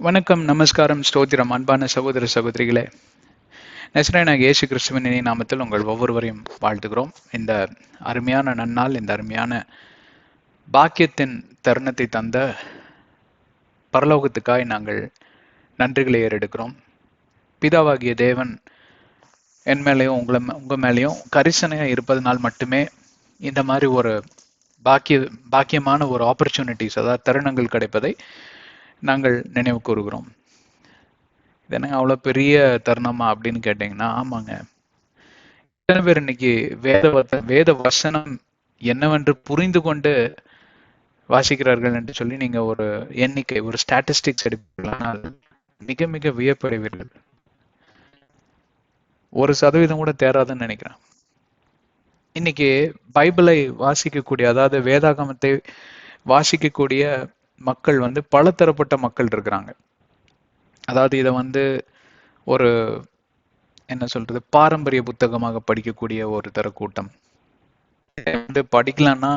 வணக்கம், நமஸ்காரம், ஸ்தோத்திரம். அன்பான சகோதர சகோதரிகளே, நசரேயனாகிய இயேசு கிறிஸ்துவின் இனிய நாமத்தில் உங்கள் ஒவ்வொருவரையும் வாழ்த்துகிறோம். இந்த அருமையான நன்னாள், இந்த அருமையான பாக்கியத்தின் தருணத்தை தந்த பரலோகத்துக்காய் நாங்கள் நன்றிகளை ஏறெடுக்கிறோம். பிதாவாகிய தேவன் என் மேலேயும் உங்க மேலேயும் கரிசனையா இருப்பதனால் மட்டுமே இந்த மாதிரி ஒரு பாக்கியமான ஒரு ஆப்பர்ச்சுனிட்டிஸ், அதாவது தருணங்கள் கிடைப்பதை நாங்கள் நினைவு கூறுகிறோம். இது என்னங்க அவ்வளோ பெரிய தருணமா அப்படின்னு கேட்டிங்கன்னா, ஆமாங்க. எத்தனை பேர் இன்னைக்கு வேத வசனம் என்னவென்று புரிந்து கொண்டு வாசிக்கிறார்கள் என்று சொல்லி நீங்க ஒரு எண்ணிக்கை, ஒரு ஸ்டாட்டிஸ்டிக்ஸ் எடுப்பீர்களானால் மிக மிக வியப்படைவீர்கள். 1% கூட தேராதுன்னு நினைக்கிறேன். இன்னைக்கு பைபிளை வாசிக்கக்கூடிய, அதாவது வேதாகமத்தை வாசிக்கக்கூடிய மக்கள் பல தரப்பட்ட மக்கள் இருக்கிறாங்க. அதாவது இதை ஒரு என்ன சொல்றது, பாரம்பரிய புத்தகமாக படிக்கக்கூடிய ஒரு தர கூட்டம். படிக்கலாம்னா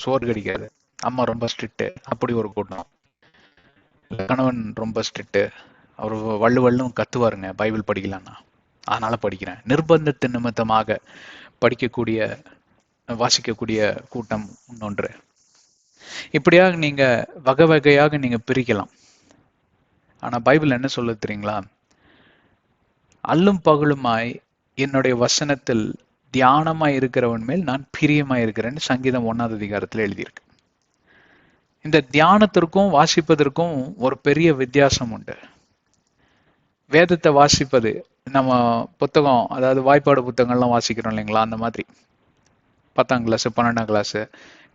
சோறு கிடைக்காது, அம்மா ரொம்ப ஸ்ட்ரிக்ட், அப்படி ஒரு கூட்டம். கணவன் ரொம்ப ஸ்ட்ரிக்ட், அவர் வள்ளுவள்ளும் கத்துவாருங்க பைபிள் படிக்கலாம்னா, அதனால படிக்கிறேன். நிர்பந்தத்தின் நிமித்தமாக படிக்கக்கூடிய வாசிக்கக்கூடிய கூட்டம் இன்னொன்று. இப்படியாக நீங்க வகை வகையாக நீங்க பிரிக்கலாம். ஆனா பைபிள் என்ன சொல்ல தெரியுங்களா? அல்லும் பகலுமாய் என்னுடைய வசனத்தில் தியானமாய் இருக்கிறவன் மேல் நான் பிரியமாய் இருக்கிறேன்னு சங்கீதம் 1ஆம் அதிகாரத்தில் எழுதியிருக்கு. இந்த தியானத்திற்கும் வாசிப்பதற்கும் ஒரு பெரிய வித்தியாசம் உண்டு. வேதத்தை வாசிப்பது, நம்ம புத்தகம், அதாவது வாய்ப்பாடு புத்தகங்கள்லாம் வாசிக்கிறோம் இல்லைங்களா, அந்த மாதிரி 10ஆம் கிளாஸ் 12ஆம் கிளாஸ்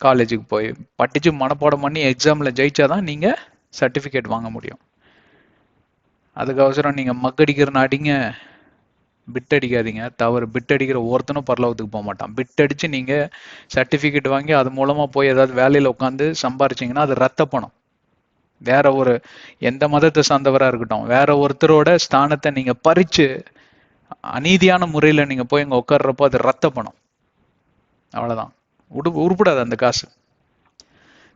காலேஜுக்கு போய் படிச்சு மனப்பாடம் பண்ணி எக்ஸாம்ல ஜெயிச்சாதான் நீங்க சர்டிபிகேட் வாங்க முடியும். அதுக்கு அவசரம் நீங்க மக்கடிக்கிறன்னு அடிங்க, பிட் அடிக்காதீங்க. தவறு. பிட் அடிக்கிற ஒருத்தனும் பரலோகத்துக்கு போக மாட்டான். பிட் அடிச்சு நீங்க சர்டிபிகேட் வாங்கி அது மூலமா போய் ஏதாவது வேலையில உட்காந்து சம்பாரிச்சிங்கன்னா அது ரத்த பணம். வேற ஒரு எந்த மதத்தை சார்ந்தவரா இருக்கட்டும், வேற ஒருத்தரோட ஸ்தானத்தை நீங்க பறிச்சு அநீதியான முறையில நீங்க போய் இங்க உட்கார்றப்போ அது ரத்த பணம். அவ்வளவுதான். உருப்படாது அந்த காசு.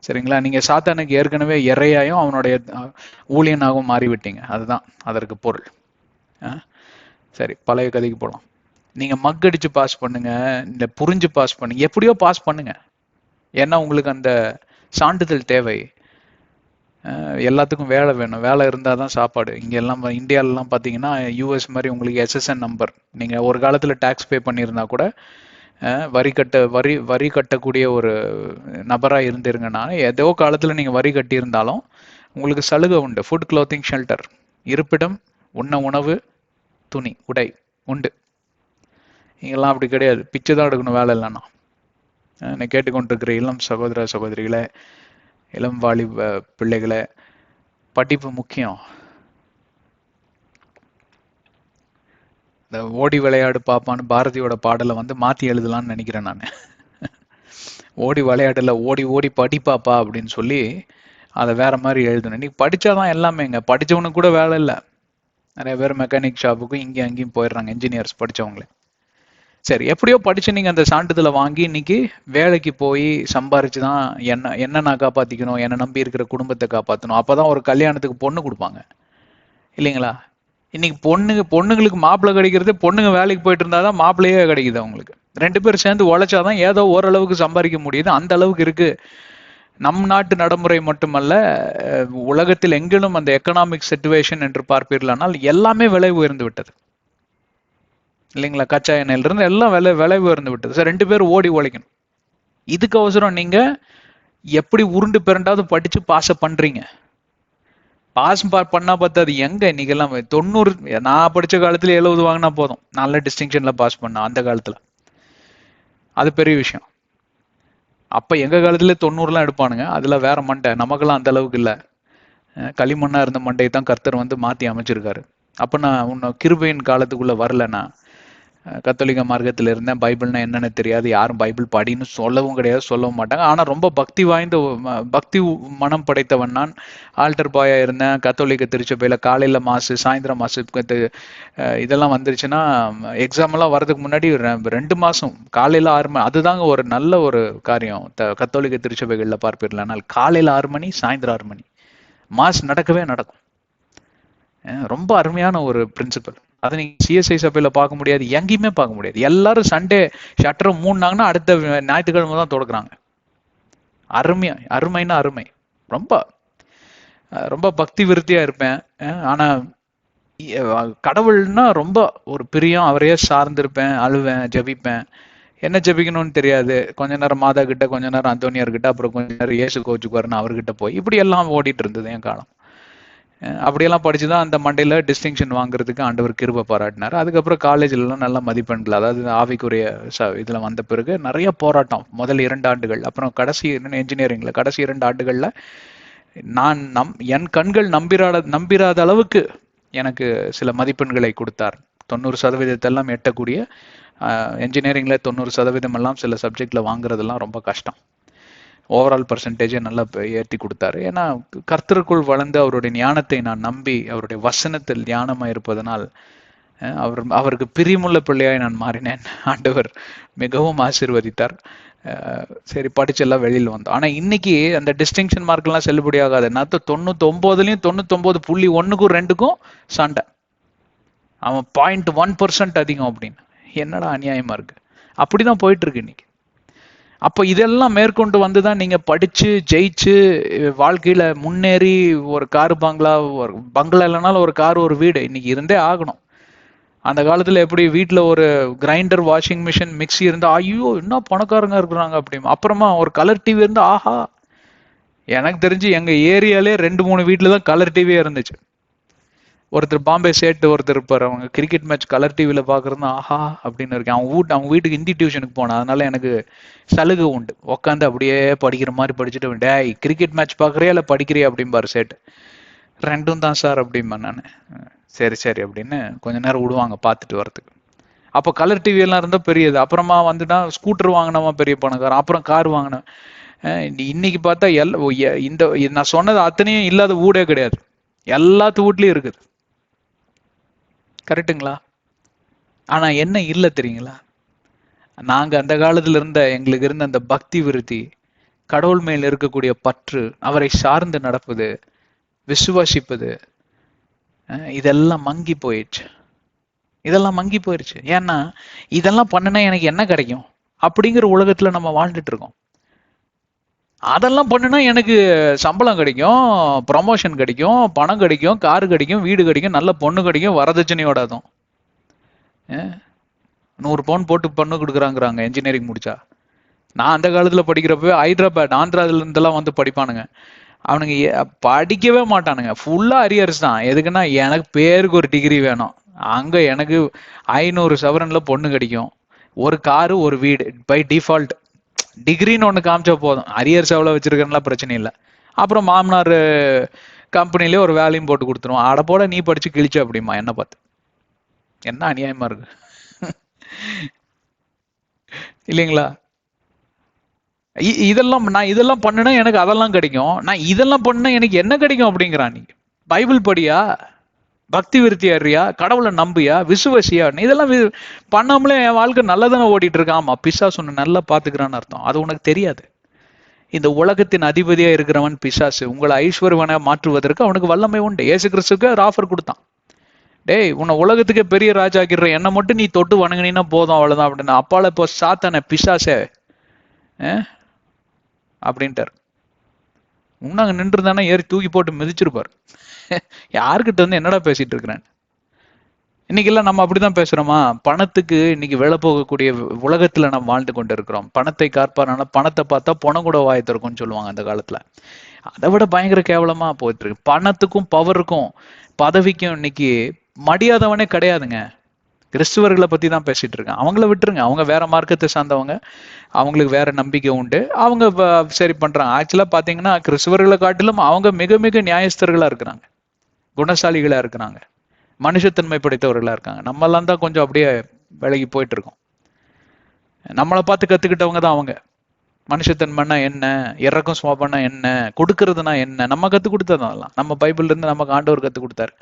சரிங்களா? நீங்க சாத்தானுக்கு ஏற்கனவே இறையாயும் அவனுடைய ஊழியனாகவும் மாறிவிட்டீங்க. அதுதான் அதற்கு பொருள். சரி, பழைய கதைக்கு போலாம். நீங்க மக்கடிச்சு பாஸ் பண்ணுங்க, இந்த புரிஞ்சு பாஸ் பண்ணுங்க, எப்படியோ பாஸ் பண்ணுங்க. ஏன்னா உங்களுக்கு அந்த சான்றிதழ் தேவை. எல்லாத்துக்கும் வேலை வேணும். வேலை இருந்தால் தான் சாப்பாடு. இங்கே எல்லாம் இந்தியாவிலலாம் பார்த்தீங்கன்னா யூஎஸ் மாதிரி உங்களுக்கு எஸ்எஸ்என் நம்பர், நீங்கள் ஒரு காலத்தில் டேக்ஸ் பே பண்ணியிருந்தா கூட வரி கட்டக்கூடிய ஒரு நபராக இருந்திருங்கன்னா, ஏதோ காலத்தில் நீங்கள் வரி கட்டியிருந்தாலும் உங்களுக்கு சலுகை உண்டு. ஃபுட், க்ளோத்திங், ஷெல்டர், இருப்பிடம், உணவு, துணி, உடை உண்டு. இங்கெல்லாம் அப்படி கிடையாது. பிச்சை தான் எடுக்கணும் வேலை இல்லைன்னா. என்னை கேட்டுக்கொண்டிருக்கிற இளம் சகோதர சகோதரிகளை, இளம் வாலிப பிள்ளைகளை, படிப்பு முக்கியம். இந்த ஓடி விளையாடு பாப்பான்னு பாரதியோட பாடலை மாத்தி எழுதலாம்னு நினைக்கிறேன் நான். ஓடி விளையாடுல ஓடி ஓடி படிப்பாப்பா அப்படின்னு சொல்லி அதை வேற மாதிரி எழுதணும். நீ படிச்சாதான் எல்லாமேங்க. படிச்சவனுக்கு கூட வேலை இல்லை. நிறைய பேர் மெக்கானிக் ஷாப்புக்கும் இங்கேயும் அங்கேயும் போயிடுறாங்க, இன்ஜினியர்ஸ் படிச்சவங்களே. சரி, எப்படியோ படிச்சு நீங்க அந்த சான்றிதழை வாங்கி இன்னைக்கு வேலைக்கு போய் சம்பாரிச்சு தான் என்ன நான் காப்பாத்திக்கணும், என்னை நம்பி இருக்கிற குடும்பத்தை காப்பாற்றணும். அப்பதான் ஒரு கல்யாணத்துக்கு பொண்ணு கொடுப்பாங்க இல்லைங்களா? இன்னைக்கு பொண்ணுங்களுக்கு மாப்பிள்ளை கிடைக்கிறது, பொண்ணுங்க வேலைக்கு போயிட்டு இருந்தாதான் மாப்பிள்ளையே கிடைக்குது அவங்களுக்கு. 2 பேர் சேர்ந்து உழைச்சாதான் ஏதோ ஓரளவுக்கு சம்பாதிக்க முடியுது. அந்த அளவுக்கு இருக்கு நம் நாட்டு நடைமுறை. மட்டுமல்ல, உலகத்தில் எங்கிலும் அந்த எக்கனாமிக் சிச்சுவேஷன் என்று பார்ப்பீர்களானால் எல்லாமே விலை உயர்ந்து விட்டது இல்லைங்களா? கச்சா எண்ணெயில இருந்து எல்லாம் விலை உயர்ந்து விட்டது. சார், 2 பேர் ஓடி உழைக்கணும். இதுக்கு அவசரம் நீங்க எப்படி உருண்டு பிறண்டாவது படிச்சு பாஸ் பண்றீங்க. பாஸ் பண்ணா பார்த்தாது. எங்க இன்னைக்கெல்லாம் 90, நான் படிச்ச காலத்துல 70 வாங்கினா போதும், நல்ல டிஸ்டிங்ஷன்ல பாஸ் பண்ண. அந்த காலத்துல அது பெரிய விஷயம். அப்ப எங்க காலத்துல 90 எடுப்பானுங்க. அதுல வேற மண்டை. நமக்கெல்லாம் அந்த அளவுக்கு இல்ல. களிமண்ணா இருந்த மண்டையை தான் கர்த்தர் மாத்தி அமைச்சிருக்காரு. அப்ப நான் உன்ன கிருபையின் காலத்துக்குள்ள வரலன்னா, கத்தோலிக்க மார்க்கத்தில் இருந்தேன். பைபிள்னா என்னன்னு தெரியாது. யாரும் பைபிள் படின்னு சொல்லவும் கிடையாது, சொல்லவும் மாட்டாங்க. ஆனா ரொம்ப பக்தி மனம் படைத்தவன் நான். ஆல்டர் பாயா இருந்தேன். கத்தோலிக்க திருச்சபையில காலையில மாசு, சாயந்தரம் மாசு இதெல்லாம் வந்துருச்சுன்னா, எக்ஸாம் எல்லாம் வர்றதுக்கு முன்னாடி 2 மாசம் காலையில 6 மணி. அதுதாங்க ஒரு நல்ல ஒரு காரியம். கத்தோலிக்க திருச்சபைகள்ல பார்ப்பீர்கள். ஆனால் காலையில 6 மணி, சாயந்தரம் 6 மணி மாஸ் நடக்கவே நடக்கும். ரொம்ப அருமையான ஒரு பிரின்சிபல். அதை நீங்க சிஎஸ்ஐ சபையில பார்க்க முடியாது, எங்கேயுமே பார்க்க முடியாது. எல்லாரும் சண்டே ஷட்டரை மூடினாங்கன்னா அடுத்த ஞாயிற்றுக்கிழமை தான் தொடக்குறாங்க. அருமையா, அருமைன்னா அருமை. ரொம்ப ரொம்ப பக்தி விருத்தியா இருப்பேன். ஆனா கடவுள்னா ரொம்ப ஒரு பிரியம், அவரையே சார்ந்திருப்பேன், அழுவேன், ஜபிப்பேன். என்ன ஜபிக்கணும்னு தெரியாது. கொஞ்ச நேரம் மாதா கிட்ட, கொஞ்ச நேரம் அந்தோனியார் கிட்ட, அப்புறம் கொஞ்ச நேரம் இயேசு கோச்சுக்குவாருன்னு அவர்கிட்ட போய் இப்படி எல்லாம் ஓடிட்டு இருந்தது என் காலம். அப்படியெல்லாம் படிச்சுதான் அந்த மண்டையில டிஸ்டிங்ஷன் வாங்குறதுக்கு ஆண்டவர் கிருபை பாராட்டினார். அதுக்கப்புறம் காலேஜ்லாம் நல்ல மதிப்பெண்கள், அதாவது ஆவிக்குரிய இதுல வந்த பிறகு நிறைய போராட்டம் முதல் 2 ஆண்டுகள். அப்புறம் கடைசி இன்ஜினியரிங்ல கடைசி 2 ஆண்டுகள்ல நான் என் கண்கள் நம்பிராத அளவுக்கு எனக்கு சில மதிப்பெண்களை கொடுத்தார். 90% எல்லாம் எட்டக்கூடிய என்ஜினியரிங்ல 90% எல்லாம் சில சப்ஜெக்ட்ல வாங்குறதெல்லாம் ரொம்ப கஷ்டம். ஓவரால் பர்சன்டேஜை நல்லா ஏற்றி கொடுத்தாரு. ஏன்னா கர்த்தருக்குள் வளர்ந்து அவருடைய ஞானத்தை நான் நம்பி அவருடைய வசனத்தில் ஞானமா இருப்பதனால் அவருக்கு பிரியமுள்ள பிள்ளையாய் நான் மாறினேன். ஆண்டவர் மிகவும் ஆசீர்வதித்தார். சரி, படிச்செல்லாம் வெளியில் வந்தோம். ஆனா இன்னைக்கு அந்த டிஸ்டிங்ஷன் மார்க் எல்லாம் செல்லுபடி ஆகாது. நான் 99லயும் 99.1க்கும் 2க்கும் சண்டை. அவன் 0.1% அதிகம் அப்படின்னு. என்னடா அநியாயமா இருக்கு. அப்படிதான் போயிட்டு இருக்கு இன்னைக்கு. அப்போ இதெல்லாம் மேற்கொண்டு வந்துதான் நீங்க படிச்சு ஜெயிச்சு வாழ்க்கையில முன்னேறி ஒரு காரு பங்களா இல்லைனாலும் ஒரு கார் ஒரு வீடு இன்னைக்கு இருந்தே ஆகணும். அந்த காலத்துல எப்படி வீட்டுல ஒரு கிரைண்டர், வாஷிங் மிஷின், மிக்சி இருந்தா ஐயோ என்ன பணக்காரங்க இருக்கிறாங்க அப்படின்னு. அப்புறமா ஒரு கலர் டிவி இருந்தா ஆஹா. எனக்கு தெரிஞ்சு எங்க ஏரியாலே 2-3 வீட்டுல தான் கலர் டிவியே இருந்துச்சு. ஒருத்தர் பாம்பே சேட்டு ஒருத்தர் இருப்பார், அவங்க கிரிக்கெட் மேட்ச் கலர் டிவியில பாக்குறது ஆஹா அப்படின்னு இருக்கேன். அவங்க வீட்டுக்கு ஹிந்தி டியூஷனுக்கு போனேன், அதனால எனக்கு சலுகை உண்டு. உட்காந்து அப்படியே படிக்கிற மாதிரி படிச்சுட்டு, டேய் கிரிக்கெட் மேட்ச் பாக்குறியா இல்ல படிக்கிறியா அப்படிம்பாரு சேட்டு. 2ம் தான் சார் அப்படிம்பா நான். சரி சரி அப்படின்னு கொஞ்ச நேரம் விடுவாங்க பார்த்துட்டு வரதுக்கு. அப்போ கலர் டிவி எல்லாம் இருந்தா பெரியது. அப்புறமா வந்துட்டா ஸ்கூட்டர் வாங்கினவா பெரிய பணக்காரன், அப்புறம் கார் வாங்கினேன். இன்னைக்கு பார்த்தா இந்த நான் சொன்னது அத்தனையும் இல்லாத வீடே கிடையாது, எல்லாத்து வீட்லயும் இருக்குது. கரெக்டுங்களா? ஆனா என்ன இல்லை தெரியுங்களா, நாங்க அந்த காலத்துல எங்களுக்கு இருந்த அந்த பக்தி விருத்தி, கடவுள் மேல் இருக்கக்கூடிய பற்று, அவரை சார்ந்து நடப்பது, விசுவாசிப்பது, இதெல்லாம் மங்கி போயிடுச்சு. இதெல்லாம் மங்கி போயிடுச்சு. ஏன்னா இதெல்லாம் பண்ணுனா எனக்கு என்ன கிடைக்கும் அப்படிங்கிற உலகத்துல நம்ம வாழ்ந்துட்டு இருக்கோம். அதெல்லாம் பண்ணுனா எனக்கு சம்பளம் கிடைக்கும், ப்ரமோஷன் கிடைக்கும், பணம் கிடைக்கும், காரு கிடைக்கும், வீடு கிடைக்கும், நல்ல பொண்ணு கிடைக்கும், வரதட்சணையோட. அதுவும் 100 பவுன் போட்டு பொண்ணு கொடுக்குறாங்கிறாங்க என்ஜினியரிங் முடிச்சா. நான் அந்த காலத்துல படிக்கிறப்ப ஹைதராபாத், ஆந்திரால இருந்தெல்லாம் வந்து படிப்பானுங்க. அவனுங்க படிக்கவே மாட்டானுங்க, ஃபுல்லா அரியர்ஸ் தான். எதுக்குன்னா எனக்கு பேருக்கு ஒரு டிகிரி வேணும். அங்க எனக்கு 500 சவரன்ல பொண்ணு கிடைக்கும், ஒரு காரு, ஒரு வீடு பை டிஃபால்ட். டிகிரின்னு ஒண்ணு காமிச்சா போதும், அரியர்ஸ் எவ்வளவு வச்சிருக்கேன்லாம் பிரச்சனை இல்லை. அப்புறம் மாமனார் கம்பெனிலே ஒரு வேலையும் போட்டு கொடுத்துருவோம். அட போட நீ படிச்சு கிழிச்ச அப்படிமா என்ன பார்த்து. என்ன அநியாயமா இருக்கு இல்லைங்களா? இதெல்லாம் பண்ணுனா எனக்கு அதெல்லாம் கிடைக்கும், நான் இதெல்லாம் பண்ணா எனக்கு என்ன கிடைக்கும் அப்படிங்கிறான். நீங்க பைபிள் படியா, பக்தி விருத்தியா, கடவுளை நம்பியா, விசுவசியா? இதெல்லாம் பண்ணாமலே என் வாழ்க்கை நல்லதானே ஓடிட்டு இருக்கான். ஆமா, பிசாசு ஒண்ணு நல்லா பாத்துக்கிறான்னு அர்த்தம். அது உனக்கு தெரியாது. இந்த உலகத்தின் அதிபதியா இருக்கிறவன் பிசாசு. உங்களை ஐஸ்வர்யவனை மாற்றுவதற்கு அவனுக்கு வல்லமை உண்டு. இயேசு கிறிஸ்துக்கு ஒரு ஆஃபர் கொடுத்தான். டேய், உன்னை உலகத்துக்கே பெரிய ராஜா ஆக்கிடுற, என்ன மட்டும் நீ தொட்டு வணங்கினா போதும், அவ்வளவுதான் அப்படின்னு. அப்பால இப்போ சாத்தானே, பிசாசே அப்படின்ட்டார். உன்னாங்க நின்று தானே ஏறி தூக்கி போட்டு மிதிச்சிருப்பார். யாருக்கிட்ட வந்து என்னடா பேசிட்டு இருக்கிறேன். இன்னைக்கு எல்லாம் நம்ம அப்படிதான் பேசுறோமா? பணத்துக்கு இன்னைக்கு வேலை போகக்கூடிய உலகத்துல நம்ம வாழ்ந்து கொண்டு இருக்கிறோம். பணத்தை காப்பாறான, பணத்தை பார்த்தா பணம் கூட வாய் திறக்கும்னு சொல்லுவாங்க அந்த காலத்துல. அதை விட பயங்கர கேவலமா போயிட்டு இருக்கு. பணத்துக்கும் பவருக்கும் பதவிக்கும் இன்னைக்கு மடியாதவனே கிடையாதுங்க. கிறிஸ்துவர்களை பத்தி தான் பேசிட்டு இருக்கேன். அவங்கள விட்டுருங்க, அவங்க வேற மார்க்கத்தை சார்ந்தவங்க, அவங்களுக்கு வேற நம்பிக்கை உண்டு, அவங்க சரி பண்றாங்க. ஆக்சுவலா பாத்தீங்கன்னா கிறிஸ்துவர்களை காட்டிலும் அவங்க மிக மிக நியாயஸ்தர்களா இருக்கிறாங்க, குணசாலிகளா இருக்கிறாங்க, மனுஷத்தன்மை படைத்தவர்களா இருக்காங்க. நம்ம எல்லாம் தான் கொஞ்சம் அப்படியே விலகி போயிட்டு இருக்கோம். நம்மளை பார்த்து கத்துக்கிட்டவங்க தான் அவங்க. மனுஷத்தன்மைன்னா என்ன, இறக்கம் சுவாபம்னா என்ன, கொடுக்கறதுனா என்ன, நம்ம கத்துக் கொடுத்ததெல்லாம். நம்ம பைபிள்ல இருந்து நமக்கு ஆண்டவர் கத்துக் கொடுத்தாரு.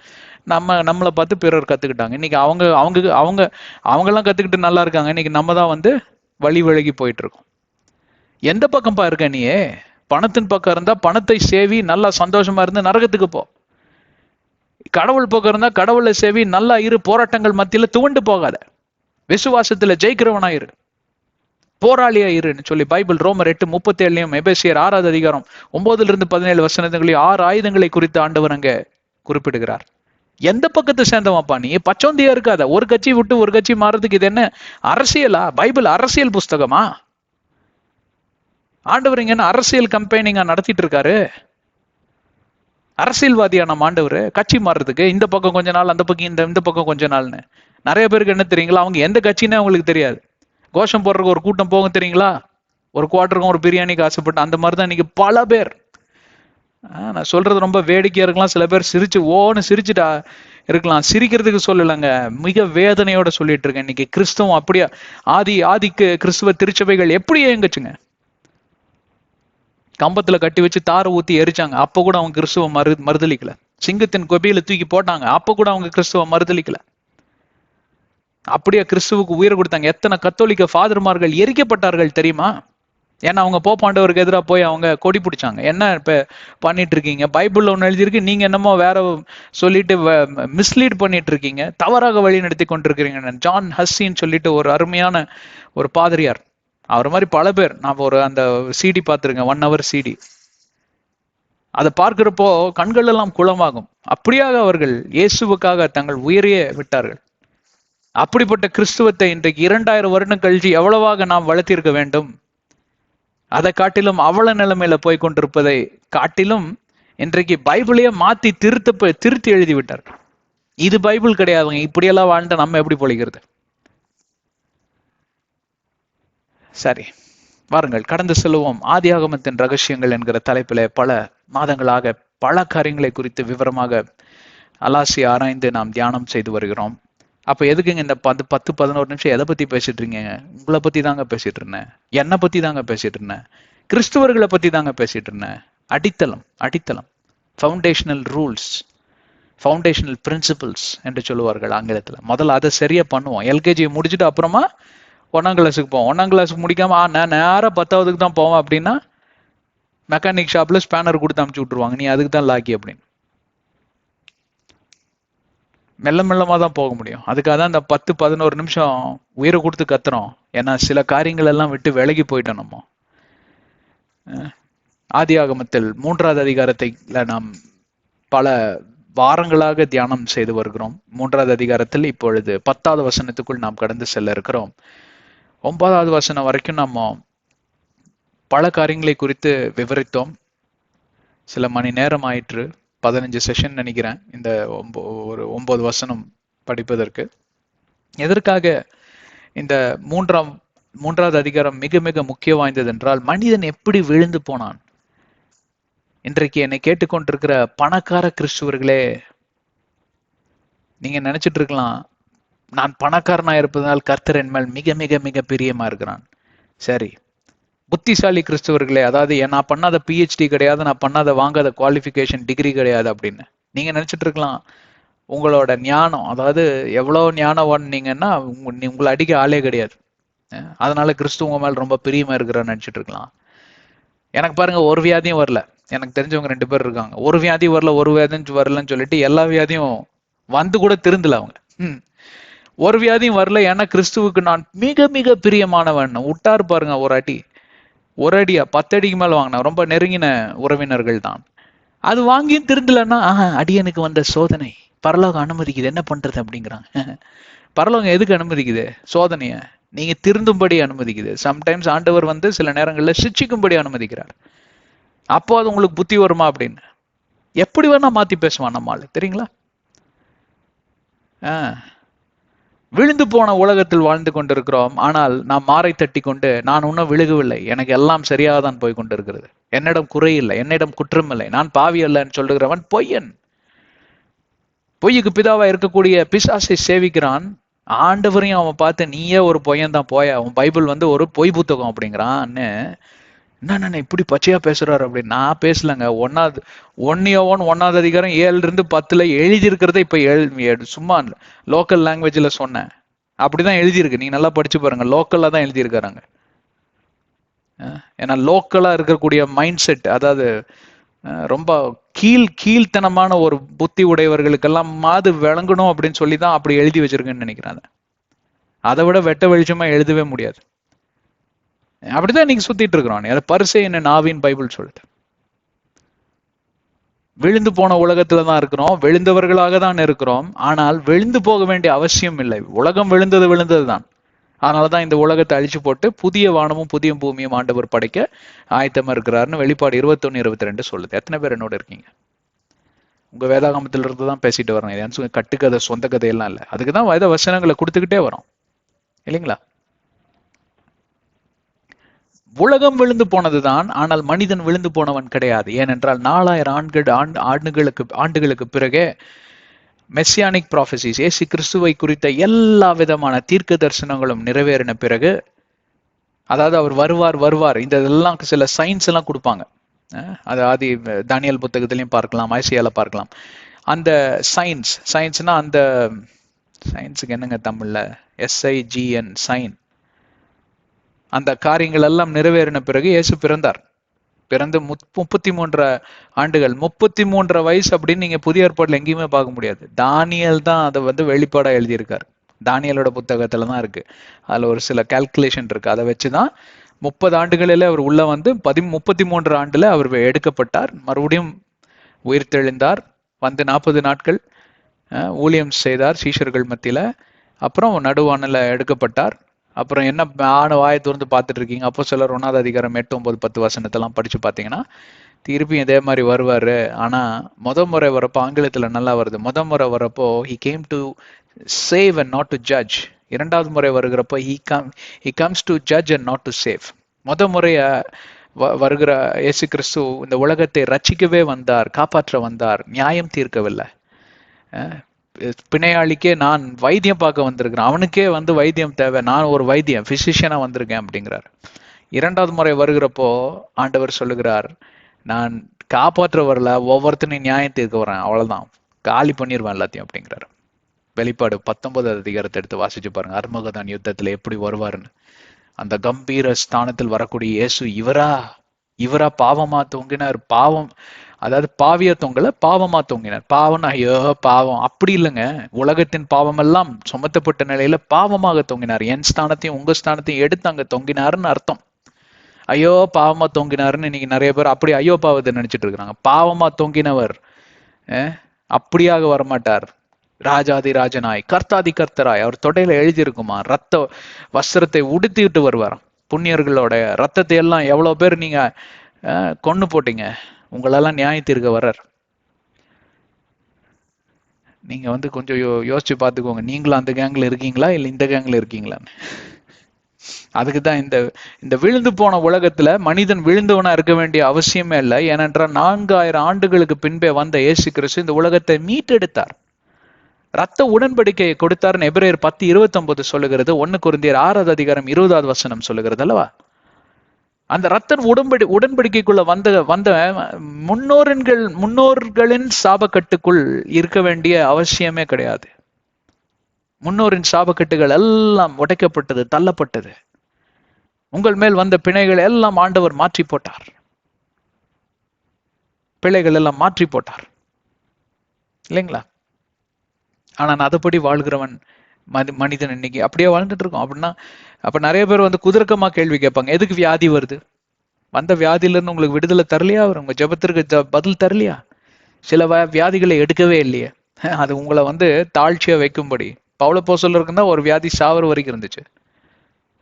நம்மளை பார்த்து பிறர் கத்துக்கிட்டாங்க. இன்னைக்கு அவங்கெல்லாம் கத்துக்கிட்டு நல்லா இருக்காங்க. இன்னைக்கு நம்ம தான் வந்து வழி விலகி போயிட்டு இருக்கோம். எந்த பக்கம் இருக்க நீயே? பணத்தின் பக்கம் இருந்தா பணத்தை சேவி நல்லா சந்தோஷமா இருந்து நரகத்துக்கு போ. கடவுள் பக்கம் இருந்தா கடவுளை சேவி, நல்லா இரு, போராட்டங்கள் மத்தியில துவண்டு போகாத, விசுவாசத்துல ஜெயிக்கிறவனாயிரு, போராளியா இருன்னு சொல்லி பைபிள் ரோமர் 8:37 எபேசியர் 6வது அதிகாரம் 9-17 வசனங்களையும் 6 ஆயுதங்களை குறித்து ஆண்டவர் அங்க குறிப்பிடுகிறார். எந்த பக்கத்தை சேர்ந்தவாப்பா நீ? பச்சோந்தியா இருக்காத. ஒரு கட்சி விட்டு ஒரு கட்சி மாறதுக்கு இது என்ன அரசியலா? பைபிள் அரசியல் புஸ்தகமா? ஆண்டவர் இங்க என்ன அரசியல் கம்பெனிங்க நடத்திட்டு இருக்காரு? அரசியல்வாதியா நம்ம ஆண்டவர் கட்சி மாறுறதுக்கு? இந்த பக்கம் கொஞ்ச நாள், அந்த பக்கம் இந்த பக்கம் கொஞ்ச நாள்னு. நிறைய பேருக்கு என்ன தெரியுங்களா, அவங்க எந்த கட்சின்னு அவங்களுக்கு தெரியாது. கோஷம் போடுறதுக்கு ஒரு கூட்டம் போகும் தெரியுங்களா, ஒரு குவார்டருக்கும் ஒரு பிரியாணிக்கு ஆசைப்பட்டு, அந்த மாதிரி தான் இன்னைக்கு பல பேர். நான் சொல்றது ரொம்ப வேடிக்கையா இருக்கலாம், சில பேர் சிரிச்சு ஓன்னு சிரிச்சுட்டா இருக்கலாம். சிரிக்கிறதுக்கு சொல்லலைங்க, மிக வேதனையோட சொல்லிட்டு இருக்கேன். இன்னைக்கு கிறிஸ்தவம் அப்படியா ஆதிக்கு கிறிஸ்துவ திருச்சபைகள் எப்படி இயங்குச்சுங்க? கம்பத்துல கட்டி வச்சு தார ஊத்தி எரிச்சாங்க, அப்ப கூட அவங்க கிறிஸ்துவ மறுதளிக்கல. சிங்கத்தின் கொபியில தூக்கி போட்டாங்க, அப்ப கூட அவங்க கிறிஸ்துவ மறுதளிக்கல. அப்படியே கிறிஸ்துவுக்கு உயிர் கொடுத்தாங்க. எத்தனை கத்தோலிக்க ஃபாதர்மார்கள் எரிக்கப்பட்டார்கள் தெரியுமா? ஏன்னா அவங்க போப்பாண்டவருக்கு எதிராக போய் அவங்க கொடி பிடிச்சாங்க. என்ன இப்ப பண்ணிட்டு இருக்கீங்க? பைபிள்ல ஒண்ணு எழுதியிருக்கு, நீங்க என்னமோ வேற சொல்லிட்டு மிஸ்லீட் பண்ணிட்டு இருக்கீங்க, தவறாக வழி நடத்தி கொண்டிருக்கிறீங்க. ஜான் ஹஸ்ஸின்னு சொல்லிட்டு ஒரு அருமையான ஒரு பாதிரியார், அவர் மாதிரி பல பேர். நான் ஒரு அந்த சிடி பார்த்துருக்கேன், 1 hour சிடி. அதை பார்க்கிறப்போ கண்கள் எல்லாம் குளமாகும். அப்படியாக அவர்கள் இயேசுவுக்காக தங்கள் உயிரையே விட்டார்கள். அப்படிப்பட்ட கிறிஸ்துவத்தை இன்றைக்கு 2000 வருடம் கழிச்சு எவ்வளவாக நாம் வளர்த்திருக்க வேண்டும்? அதை காட்டிலும் அவல நிலைமையில போய் கொண்டிருப்பதை காட்டிலும் இன்றைக்கு பைபிளையே மாத்தி திருத்தி எழுதி விட்டார். இது பைபிள் கிடையாதுங்க. இப்படியெல்லாம் வாழ்ந்த நம்ம எப்படி பொழிக்கிறது? சரி, வாருங்கள் கடந்து செல்வோம். ஆதியாகமத்தின் ரகசியங்கள் என்கிற தலைப்பில பல மாதங்களாக பல காரியங்களை குறித்து விவரமாக அலாசி ஆராய்ந்து நாம் தியானம் செய்து வருகிறோம். அப்ப எதுக்குங்க இந்த 10-11 நிமிஷம் எதை பத்தி பேசிட்டு இருக்கீங்க? உங்களை பத்தி தாங்க பேசிட்டு இருந்தேன், என்னை பத்தி தாங்க பேசிட்டு இருந்தேன், கிறிஸ்துவர்களை பத்தி தாங்க பேசிட்டு இருந்தேன். அடித்தளம் ஃபவுண்டேஷனல் ரூல்ஸ், ஃபவுண்டேஷனல் பிரின்சிபிள்ஸ் என்று சொல்லுவார்கள் ஆங்கிலத்துல. முதல்ல அதை சரியா பண்ணுவோம். எல்கேஜி முடிச்சுட்டு அப்புறமா 1ஆம் கிளாஸுக்கு போவோம். 1ஆம் கிளாஸ் முடிக்காம நான் நேரம் 10வதுக்கு தான் போவேன் அப்படின்னா மெக்கானிக் ஷாப்ல ஸ்பேனர் கொடுத்து அமுச்சு விட்டுருவாங்க, நீ அதுக்கு தான் லாக்கி அப்படின்னு. மெல்ல மெல்லமா தான் போக முடியும். அதுக்காக தான் இந்த 10-11 நிமிஷம் உயிரை கொடுத்து கத்துறோம். ஏன்னா சில காரியங்கள் எல்லாம் விட்டு விலகி போயிட்டோம் நம்ம. ஆதியாகமத்தில் 3வது அதிகாரத்துல நாம் பல வாரங்களாக தியானம் செய்து வருகிறோம். 3வது அதிகாரத்தில் இப்பொழுது 10வது வசனத்துக்குள் நாம் கடந்து செல்ல இருக்கிறோம். 9வது வசனம் வரைக்கும் நம்ம பல காரியங்களை குறித்து விவரித்தோம். சில மணி நேரம் ஆயிற்று, 15 செஷன் நினைக்கிறேன் இந்த ஒரு 9 வசனம் படிப்பதற்கு. எதற்காக இந்த 3வது அதிகாரம் மிக மிக முக்கிய வாய்ந்தது என்றால், மனிதன் எப்படி விழுந்து போனான். இன்றைக்கு என்னை கேட்டுக்கொண்டிருக்கிற பணக்கார கிறிஸ்துவர்களே, நீங்க நினைச்சிட்டு இருக்கலாம், நான் பணக்காரனா இருப்பதனால் கர்த்தர் என் மேல் மிக மிக மிக பிரியமா இருக்கிறான். சரி, புத்திசாலி கிறிஸ்துவர்களே, அதாவது நான் பண்ணாத பிஹெச்டி கிடையாது, நான் பண்ணாத வாங்காத குவாலிஃபிகேஷன் டிகிரி கிடையாது அப்படின்னு நீங்க நினைச்சிட்டு இருக்கலாம். உங்களோட ஞானம், அதாவது எவ்வளவு ஞானம் நீங்கன்னா உங்களை அடிக்க ஆளே கிடையாது, அதனால கிறிஸ்துவ மேல் ரொம்ப பிரியமா இருக்கிறான்னு நினைச்சிட்டு இருக்கலாம். எனக்கு பாருங்க, ஒரு வியாதியும் வரல. எனக்கு தெரிஞ்சவங்க 2 பேர் இருக்காங்க, ஒரு வியாதி வரல, ஒரு வியாதியும் வரலன்னு சொல்லிட்டு எல்லா வியாதியும் வந்து கூட திருந்தல அவங்க. ஒரு வியாதியும் வரல, ஏன்னா கிறிஸ்துவுக்கு நான் மிக மிக பிரியமானவன் விட்டாரு பாருங்க. ஒரு அடியா 10 அடிக்கு மேல வாங்கினா, ரொம்ப நெருங்கின உறவினர்கள் தான். அது வாங்கியும் திருந்தலன்னா, அடியனுக்கு வந்த சோதனை பரலோகம் அனுமதிக்குது, என்ன பண்றது அப்படிங்கிறாங்க. பரலோகம் எதுக்கு அனுமதிக்குது? சோதனைய நீங்க திருந்தும்படி அனுமதிக்குது. சம்டைம்ஸ் ஆண்டவர் சில நேரங்கள்ல சிக்ஷிக்கும்படி அனுமதிக்கிறார். அப்போ அது உங்களுக்கு புத்தி வருமா அப்படின்னு எப்படி வேணா மாத்தி பேசுவான் நம்மால், தெரியுங்களா? விழுந்து போன உலகத்தில் வாழ்ந்து கொண்டிருக்கிறோம். ஆனால் நாம் மாறை தட்டி கொண்டு, நான் இன்னும் விழுகவில்லை, எனக்கு எல்லாம் சரியாக தான் போய் கொண்டிருக்கிறது, என்னிடம் குறையில்லை, என்னிடம் குற்றம் இல்லை, நான் பாவி அல்லன்னு சொல்லுகிறவன் பொய்யன். பொய்யுக்கு பிதாவா இருக்கக்கூடிய பிசாசை சேவிக்கிறான். ஆண்டவரையும் அவன் பார்த்து, நீயே ஒரு பொய்யன் தான், போய அவன் பைபிள் ஒரு பொய் புத்தகம் அப்படிங்கிறான்னு. என்ன இப்படி பச்சையா பேசுறாரு அப்படின்னு நான் பேசலங்க. 1வது அதிகாரம் 7-10 எழுதி இருக்கிறத இப்ப சும்மா லோக்கல் லாங்குவேஜ்ல சொன்னேன். அப்படிதான் எழுதியிருக்கு, நீங்க நல்லா படிச்சு பாருங்க. லோக்கல்ல தான் எழுதியிருக்காங்க. ஏன்னா லோக்கலா இருக்கக்கூடிய மைண்ட் செட், அதாவது ரொம்ப கீழ்த்தனமான ஒரு புத்தி உடையவர்களுக்கெல்லாம் மாது விளங்கணும் அப்படின்னு சொல்லி தான் அப்படி எழுதி வச்சிருக்குன்னு நினைக்கிறேன். அதை விட வெட்ட வெளிச்சமா எழுதவே முடியாது. அப்படிதான் நீங்க சுத்திட்டு இருக்கிறோம். அதை பரிசை என்ன நாவின் பைபிள் சொல்லுது. விழுந்து போன உலகத்துல தான் இருக்கிறோம், விழுந்தவர்களாக தான் இருக்கிறோம். ஆனால் விழுந்து போக வேண்டிய அவசியம் இல்லை. உலகம் விழுந்தது தான். அதனாலதான் இந்த உலகத்தை அழிச்சு போட்டு புதிய வானமும் புதிய பூமியும் ஆண்டவர் படைக்க ஆயத்தமா இருக்கிறாருன்னு வெளிப்பாடு 21-22 சொல்லுது. எத்தனை பேர் என்னோட இருக்கீங்க? உங்க வேதாகமத்துல இருந்து தான் பேசிட்டு வரேன். இது கட்டுக்கதை சொந்த கதையெல்லாம் இல்லை. அதுக்குதான் வேத வசனங்களை கொடுத்துக்கிட்டே வரோம் இல்லைங்களா? உலகம் விழுந்து போனதுதான், ஆனால் மனிதன் விழுந்து போனவன் கிடையாது. ஏனென்றால் 4000 ஆண்டுகளுக்கு பிறகே மெஸ்ஸியானிக் ப்ராஃபசிஸ், ஏசு கிறிஸ்துவை குறித்த எல்லா விதமான தீர்க்க தரிசனங்களும் நிறைவேறின பிறகு, அதாவது அவர் வருவார் இந்த இதெல்லாம் சில சயின்ஸ் எல்லாம் கொடுப்பாங்க. அது தானியல் புத்தகத்திலையும் பார்க்கலாம், ஐசியால பார்க்கலாம். அந்த சயின்ஸ்னா அந்த சயின்ஸுக்கு என்னங்க தமிழ்ல? SIGN, sign. அந்த காரியங்கள் எல்லாம் நிறைவேறின பிறகு இயேசு பிறந்தார். பிறந்து 33 ஆண்டுகள், 33 வயசு அப்படின்னு நீங்க புதிய ஏற்பாடுல எங்கேயுமே பார்க்க முடியாது. தானியல் தான் அதை வெளிப்பாடா எழுதியிருக்காரு. தானியலோட புத்தகத்துல தான் இருக்கு. அதுல ஒரு சில கால்குலேஷன் இருக்கு. அதை வச்சுதான் 30 ஆண்டுகளில அவர் உள்ள வந்து 33 ஆண்டுல அவர் எடுக்கப்பட்டார். மறுபடியும் உயிர்த்தெழுந்தார். வந்து 40 நாட்கள் ஊழியம் செய்தார் சீஷர்கள் மத்தியில. அப்புறம் நடுவானில் எடுக்கப்பட்டார். அப்புறம் என்ன வாயை திறந்து பார்த்துட்டு இருக்கீங்க? அப்போஸ்தலர் 1 அதிகாரம் 8, 9, 10 வசனத்தெல்லாம் படிச்சு பார்த்தீங்கன்னா திருப்பியும் இதே மாதிரி வருவாரு. ஆனா முறை வரப்போ ஆங்கிலத்துல நல்லா வருது. முறை வரப்போ he came to save and not to judge. இரண்டாவது முறை வருகிறப்போ he comes to judge and not to save. முறைய வருகிற இயேசு கிறிஸ்து இந்த உலகத்தை ரட்சிக்கவே வந்தார், காப்பாற்ற வந்தார், நியாயம் தீர்க்கவில்லை. பிணையாளிக்கே நான் வைத்தியம் பார்க்க வந்திருக்கிறேன், அவனுக்கே வந்து வைத்தியம் தேவை, நான் ஒரு வைத்தியம் பிசிஷியனா வந்திருக்கேன் அப்படிங்கிறார். இரண்டாவது முறை வருகிறப்போ ஆண்டவர் சொல்லுகிறார், நான் காப்பாற்ற வரல, ஒவ்வொருத்தனையும் நியாயம் தீர்க்க வரேன், அவ்வளவுதான், காலி பண்ணிடுவேன் எல்லாத்தையும் அப்படிங்கிறார். வெளிப்பாடு 19 அதிகாரத்தை எடுத்து வாசிச்சு பாருங்க. அர்மகதான் யுத்தத்துல எப்படி வருவாருன்னு. அந்த கம்பீர ஸ்தானத்தில் வரக்கூடிய இயேசு இவரா பாவமா தொங்கினார். பாவம், அதாவது பாவியா தொங்கல, பாவமா தொங்கினார். பாவம் ஐயோ பாவம் அப்படி இல்லைங்க. உலகத்தின் பாவம் எல்லாம் சுமத்தப்பட்ட நிலையில பாவமாக தொங்கினார். என் ஸ்தானத்தையும் உங்க ஸ்தானத்தையும் எடுத்து அங்க தொங்கினாருன்னு அர்த்தம். ஐயோ பாவமா தொங்கினாருன்னு இன்னைக்கு நிறைய பேர் அப்படி ஐயோ பாவத்தை நினைச்சிட்டு இருக்கிறாங்க. பாவமா தொங்கினவர் அப்படியாக வரமாட்டார். ராஜாதி ராஜனாய் கர்த்தாதி கர்த்தராய் அவர் தொடையில எழுதியிருக்குமா, ரத்த வஸ்திரத்தை உடுத்திட்டு வருவாராம். புண்ணியர்களோட ரத்தத்தை எல்லாம் எவ்வளவு பேர் நீங்க கொன்னு போட்டீங்க, உங்களெல்லாம் நியாயத்திற்க வர்றார். நீங்க வந்து கொஞ்சம் யோசிச்சு பார்த்துக்கோங்க, நீங்களும் அந்த கேங்ல இருக்கீங்களா இல்ல இந்த கேங்ல இருக்கீங்களான்னு. அதுக்குதான் இந்த விழுந்து போன உலகத்துல மனிதன் விழுந்தவனா இருக்க வேண்டிய அவசியமே இல்லை. ஏனென்றால் 4000 ஆண்டுகளுக்கு பின்பே வந்த இயேசு கிறிஸ்து இந்த உலகத்தை மீட்டெடுத்தார். ரத்த உடன்படிக்கையை கொடுத்தாருன்னு எபிரேயர் 10:29 சொல்லுகிறது. 1 கொரிந்தியர் 6 அதிகாரம் 20வது வசனம் சொல்லுகிறது அல்லவா? அந்த ரத்த உடன்படிக்கைக்குள்ள வந்த முன்னோர்களின் சாபக்கட்டுக்குள் இருக்க வேண்டிய அவசியமே கிடையாது. முன்னோரின் சாபக்கட்டுகள் எல்லாம் உடைக்கப்பட்டது, தள்ளப்பட்டது. உங்கள் மேல் வந்த பிணைகள் எல்லாம் ஆண்டவர் மாற்றி போட்டார். பிழைகள் எல்லாம் மாற்றி போட்டார் இல்லைங்களா? ஆனா அதுபடி வாழ்கிறவன் மனிதன் இன்னைக்கு அப்படியே வாழ்ந்துட்டு இருக்கோம். அப்படின்னா அப்ப நிறைய பேர் வந்து குதர்க்கமா கேள்வி கேட்பாங்க, எதுக்கு வியாதி வருது? வந்த வியாதியில இருந்து உங்களுக்கு விடுதலை தரலையா? அவர் உங்க ஜெபத்திற்கு பதில் தரலையா? சில வியாதிகளை எடுக்கவே இல்லையே. அது உங்களை வந்து தாழ்ச்சியா வைக்கும்படி. பவுலப்போஸ்தலருக்கு தான் ஒரு வியாதி சாவர வரைக்கும் இருந்துச்சு.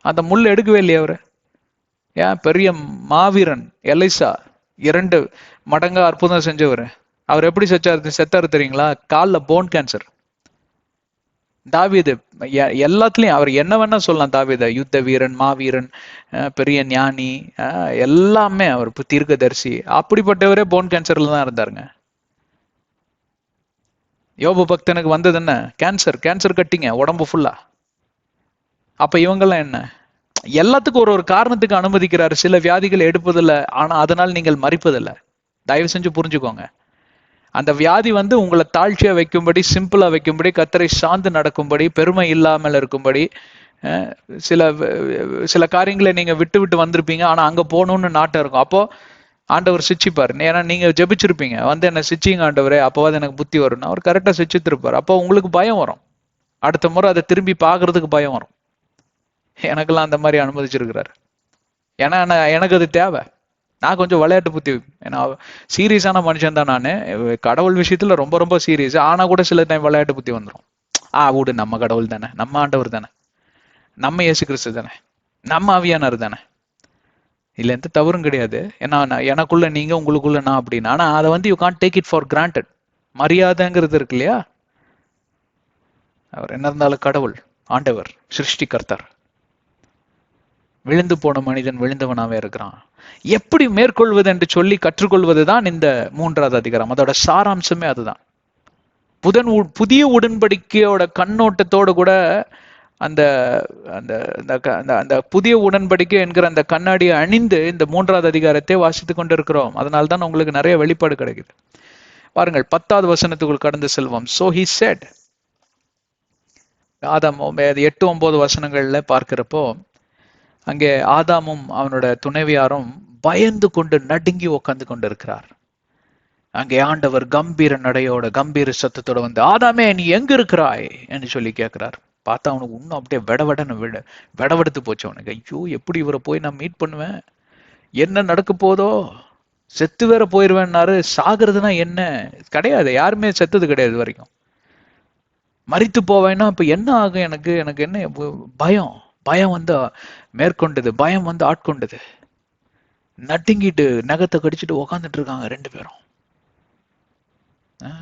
அந்த முள் எடுக்கவே இல்லையா அவரு? ஏன் பெரிய மாவீரன் எலைசா 2 மடங்கா அற்புதம் செஞ்சவர். அவர் எப்படி செத்தாரு தெரியுங்களா? காலில் போன் கேன்சர். தாவீது எல்லாத்துலயும் அவர் என்ன வேணா சொல்லலாம். தாவீத யுத்த வீரன், மாவீரன், பெரிய ஞானி, எல்லாமே அவர் தீர்க்கதரிசி. அப்படிப்பட்டவரே போன் கேன்சர்ல தான் இருந்தாருங்க. யோபு பக்தனுக்கு வந்தது என்ன? கேன்சர் கட்டிங்க உடம்பு ஃபுல்லா. அப்ப இவங்கெல்லாம் என்ன? எல்லாத்துக்கும் ஒரு காரணத்துக்கு அனுமதிக்கிறாரு. சில வியாதிகளை எடுப்பதில்லை, ஆனா அதனால் நீங்கள் மறிப்பதில்லை. தயவு செஞ்சு புரிஞ்சுக்கோங்க. அந்த வியாதி வந்து உங்களை தாழ்ச்சியா வைக்கும்படி, சிம்பிளா வைக்கும்படி, கர்த்தரை சார்ந்து நடக்கும்படி, பெருமை இல்லாமல் இருக்கும்படி, சில காரியங்களை நீங்க விட்டு வந்திருப்பீங்க. ஆனா அங்க போகணும்னு நாட்டம் இருக்கும். அப்போ ஆண்டவர் சிச்சிப்பாரு. ஏன்னா நீங்க ஜெபிச்சிருப்பீங்க, வந்து என்ன சிச்சிங்க ஆண்டவரே, அப்போவாது எனக்கு புத்தி வரும்னு. அவர் கரெக்டா சிச்சித்திருப்பார். அப்போ உங்களுக்கு பயம் வரும், அடுத்த முறை அதை திரும்பி பாக்குறதுக்கு பயம் வரும். எனக்கெல்லாம் அந்த மாதிரி அனுமதிச்சிருக்கிறாரு. ஏன்னா எனக்கு அது தேவை. நான் கொஞ்சம் விளையாட்டு புத்தி, ஏன்னா சீரியஸான மனுஷன் தான் நான். கடவுள் விஷயத்துல ரொம்ப ரொம்ப சீரியஸ். ஆனா கூட சில டைம் விளையாட்டு புத்தி வந்துடும். விடு, நம்ம கடவுள் தானே, நம்ம ஆண்டவர் தானே, நம்ம இயேசு கிறிஸ்து தானே, நம்ம ஆவியானவர் தானே, இல்ல எந்த தவறும் கிடையாது. ஏன்னா எனக்குள்ள நீங்க, உங்களுக்குள்ள நான் அப்படின்னு. ஆனா அதை வந்து you can't take it for granted. மரியாதைங்கிறது இருக்கு இல்லையா? அவர் என்ன இருந்தாலும் கடவுள், ஆண்டவர், சிருஷ்டிகர்த்தர். விழுந்து போன மனிதன் விழுந்தவனாவே இருக்கிறான். எப்படி மேற்கொள்வது என்று சொல்லி கற்றுக்கொள்வதுதான் இந்த 3வது அதிகாரம். அதோட சாராம்சமே அதுதான். புதிய உடன்படிக்கையோட கண்ணோட்டத்தோடு கூட அந்த அந்த அந்த புதிய உடன்படிக்கை என்கிற அந்த கண்ணாடியை அணிந்து இந்த 3வது அதிகாரத்தை வாசித்துக் கொண்டிருக்கிறோம். அதனால்தான் உங்களுக்கு நிறைய வெளிப்பாடு கிடைக்குது. பாருங்கள், 10வது வசனத்துக்குள் கடந்து செல்வோம். So he said, ஆதாம் 8, 9 வசனங்கள்ல பார்க்கிறப்போ, அங்கே ஆதாமும் அவனோட துணைவியாரும் பயந்து கொண்டு நடுங்கி உட்கார்ந்து கொண்டிருக்கிறார். அங்கே ஆண்டவர் கம்பீர நடையோட, கம்பீர சத்தத்தோட வந்து, ஆதாமே நீ எங்க இருக்கிறாய் என்று சொல்லி கேட்கிறார். பார்த்தா அவனுக்கு இன்னும் அப்படியே வெடவெடுத்து போச்சு அவனுக்கு. ஐயோ, எப்படி இவரை போய் நான் மீட் பண்ணுவேன், என்ன நடக்க போதோ, செத்து வேற போயிருவேன்னாரு. சாகிறதுனா என்ன கிடையாது, யாருமே செத்தது கிடையாது இது வரைக்கும். மரித்து போவேன்னா இப்ப என்ன ஆகும் எனக்கு, எனக்கு என்ன பயம். பயம் வந்து மேற்கொண்டது, பயம் வந்து ஆட்கொண்டது. நட்டுங்கிட்டு நகத்தை கடிச்சிட்டு உக்காந்துட்டு இருக்காங்க 2 பேரும்.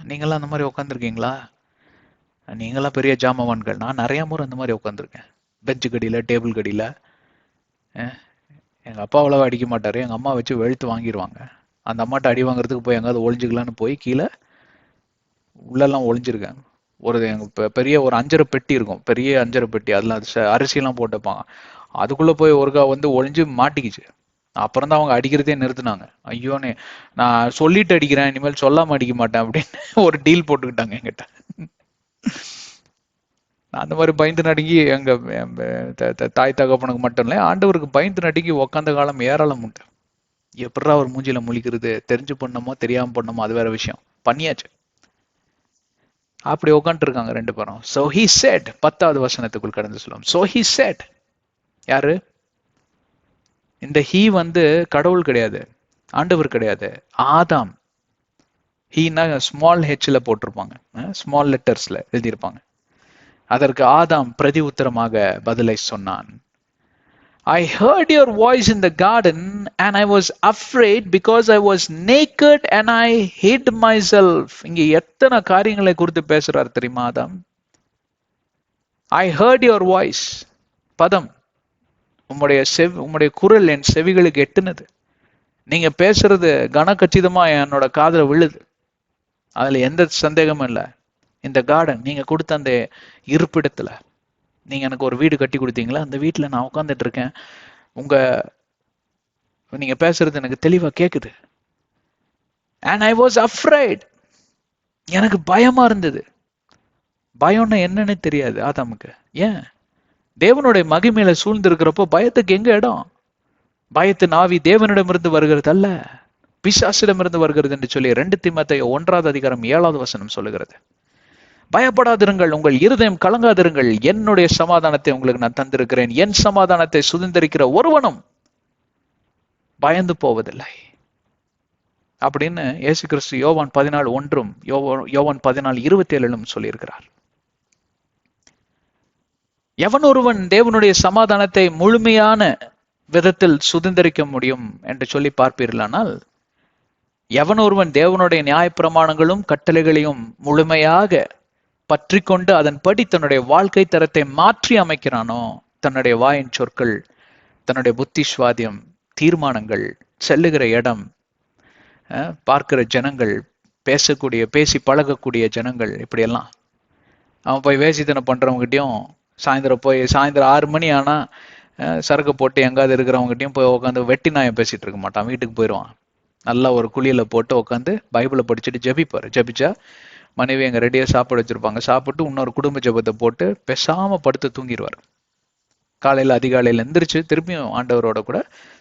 நீங்களாம் அந்த மாதிரி உட்காந்துருக்கீங்களா? நீங்களாம் பெரிய ஜாமவான்கள். நான் நிறைய முறை அந்த மாதிரி உட்காந்துருக்கேன், பெஞ்சு கடியில, டேபிள் கடியில. எங்க அப்பா அவ்வளவா அடிக்க மாட்டாரு, எங்க அம்மா வச்சு வெளுத்து வாங்கிடுவாங்க. அந்த அம்மாட்ட அடி வாங்குறதுக்கு போய் எங்காவது ஒளிஞ்சுக்கலான்னு போய் கீழே உள்ளெல்லாம் ஒளிஞ்சிருக்கேன். எங்க பெரிய ஒரு 5 பெட்டி இருக்கும், பெரிய 5 பெட்டி. அதுல அரிசியெல்லாம் போட்டுப்பாங்க. அதுக்குள்ள போய் ஒருக்கா வந்து ஒளிஞ்சு மாட்டிக்கிச்சு. அப்புறம் தான் அவங்க அடிக்கிறதே நிறுத்தினாங்க. ஐயோன்னு, நான் சொல்லிட்டு அடிக்கிறேன், இனிமேல் சொல்லாம அடிக்க மாட்டேன் அப்படின்னு ஒரு டீல் போட்டுக்கிட்டாங்க என்கிட்ட. அந்த மாதிரி பயந்து நடுங்கி எங்க தாய் தகப்பனுக்கு மட்டும் இல்லை, ஆண்டவருக்கு பயந்து நடுங்கி உக்காந்த காலம் ஏராளம் உண்டு. எப்படா ஒரு மூஞ்சில முழிக்கிறது, தெரிஞ்சு பண்ணமோ தெரியாம பண்ணமோ அது வேற விஷயம், பண்ணியாச்சு. அப்படி உட்காந்துட்டு இருக்காங்க 2 பேரும். So he said, 10வது வசனத்துக்குள் கடந்து சொல்லுவோம். So he said, யாரு இந்த ஹீ வந்து? கடவுள் கிடையாது, ஆண்டவர் கிடையாது, ஆதாம். ஹீனா ஸ்மால் ஹெச்ல போட்டிருப்பாங்க, ஸ்மால் லெட்டர்ஸ்ல எழுதியிருப்பாங்க. அதற்கு ஆதாம் பிரதி உத்தரமாக பதிலை சொன்னான். I heard your voice in the garden and I was afraid because I was naked and I hid myself. இங்க எத்தனை காரியங்களை குறித்து பேசுறார் தெரியுமா ஆதாம்? I heard your voice. பதம், உம்முடைய குரல் என் செவிகளுக்கு எட்டுனது. நீங்க பேசுறது கனகச்சிதமா என்னோட காதுல விழுது, அதுல எந்த சந்தேகமும் இல்லை. இந்த கார்டன், நீங்க கொடுத்த அந்த இருப்பிடத்துல, நீங்க எனக்கு ஒரு வீடு கட்டி கொடுத்தீங்களா, அந்த வீட்டுல நான் உட்காந்துட்டு இருக்கேன். நீங்க பேசுறது எனக்கு தெளிவா கேக்குது. And I was afraid. எனக்கு பயமா இருந்தது. பயம்னா என்னன்னு தெரியாது ஆதாமுக்கு. ஏன்? தேவனுடைய மகிமையில சூழ்ந்து இருக்கிறப்போ பயத்துக்கு எங்க இடம்? பயத்தின் ஆவி தேவனிடமிருந்து வருகிறது அல்ல, பிசாசிடமிருந்து வருகிறது என்று சொல்லி 2 தீமோத்தேயு 1வது அதிகாரம் 7வது வசனம் சொல்லுகிறது. பயப்படாதிருங்கள், உங்கள் இருதயம் கலங்காதிருங்கள், என்னுடைய சமாதானத்தை உங்களுக்கு நான் தந்திருக்கிறேன். என் சமாதானத்தை சுதந்திரிக்கிற ஒருவனும் பயந்து போவதில்லை அப்படின்னு இயேசு கிறிஸ்து யோவான் 14:1 யோவான் 14:27 சொல்லியிருக்கிறார். எவன் ஒருவன் தேவனுடைய சமாதானத்தை முழுமையான விதத்தில் சுதந்திரிக்க முடியும் என்று சொல்லி பார்ப்பீர்களானால், எவன் ஒருவன் தேவனுடைய நியாயப்பிரமாணங்களும் கட்டளைகளையும் முழுமையாக பற்றி கொண்டு அதன்படி தன்னுடைய வாழ்க்கை தரத்தை மாற்றி அமைக்கிறானோ, தன்னுடைய வாயின் சொற்கள், தன்னுடைய புத்தி சுவாதியம், தீர்மானங்கள், செல்லுகிற இடம், பார்க்கிற ஜனங்கள், பேசி பழகக்கூடிய ஜனங்கள், இப்படியெல்லாம் அவன் போய் வேசித்தனம் பண்றவங்ககிட்டயும் சாயந்தரம் 6 மணி ஆனா சரக்கு போட்டு எங்காவது இருக்கிறவங்ககிட்டயும் போய் உட்காந்து வெட்டி நாயம் பேசிட்டு இருக்க மாட்டான். வீட்டுக்கு போயிடுவான். நல்லா ஒரு குழியில போட்டு உட்காந்து பைபிளை படிச்சுட்டு ஜெபிப்பாரு. ஜெபிச்சா மனைவி எங்க ரெடியா சாப்பாடு வச்சிருப்பாங்க. சாப்பிட்டு இன்னொரு குடும்ப ஜெபத்தை போட்டு பேசாம படுத்து தூங்கிடுவார். காலையில அதிகாலையில எந்திரிச்சு திருப்பியும் ஆண்டவரோட கூட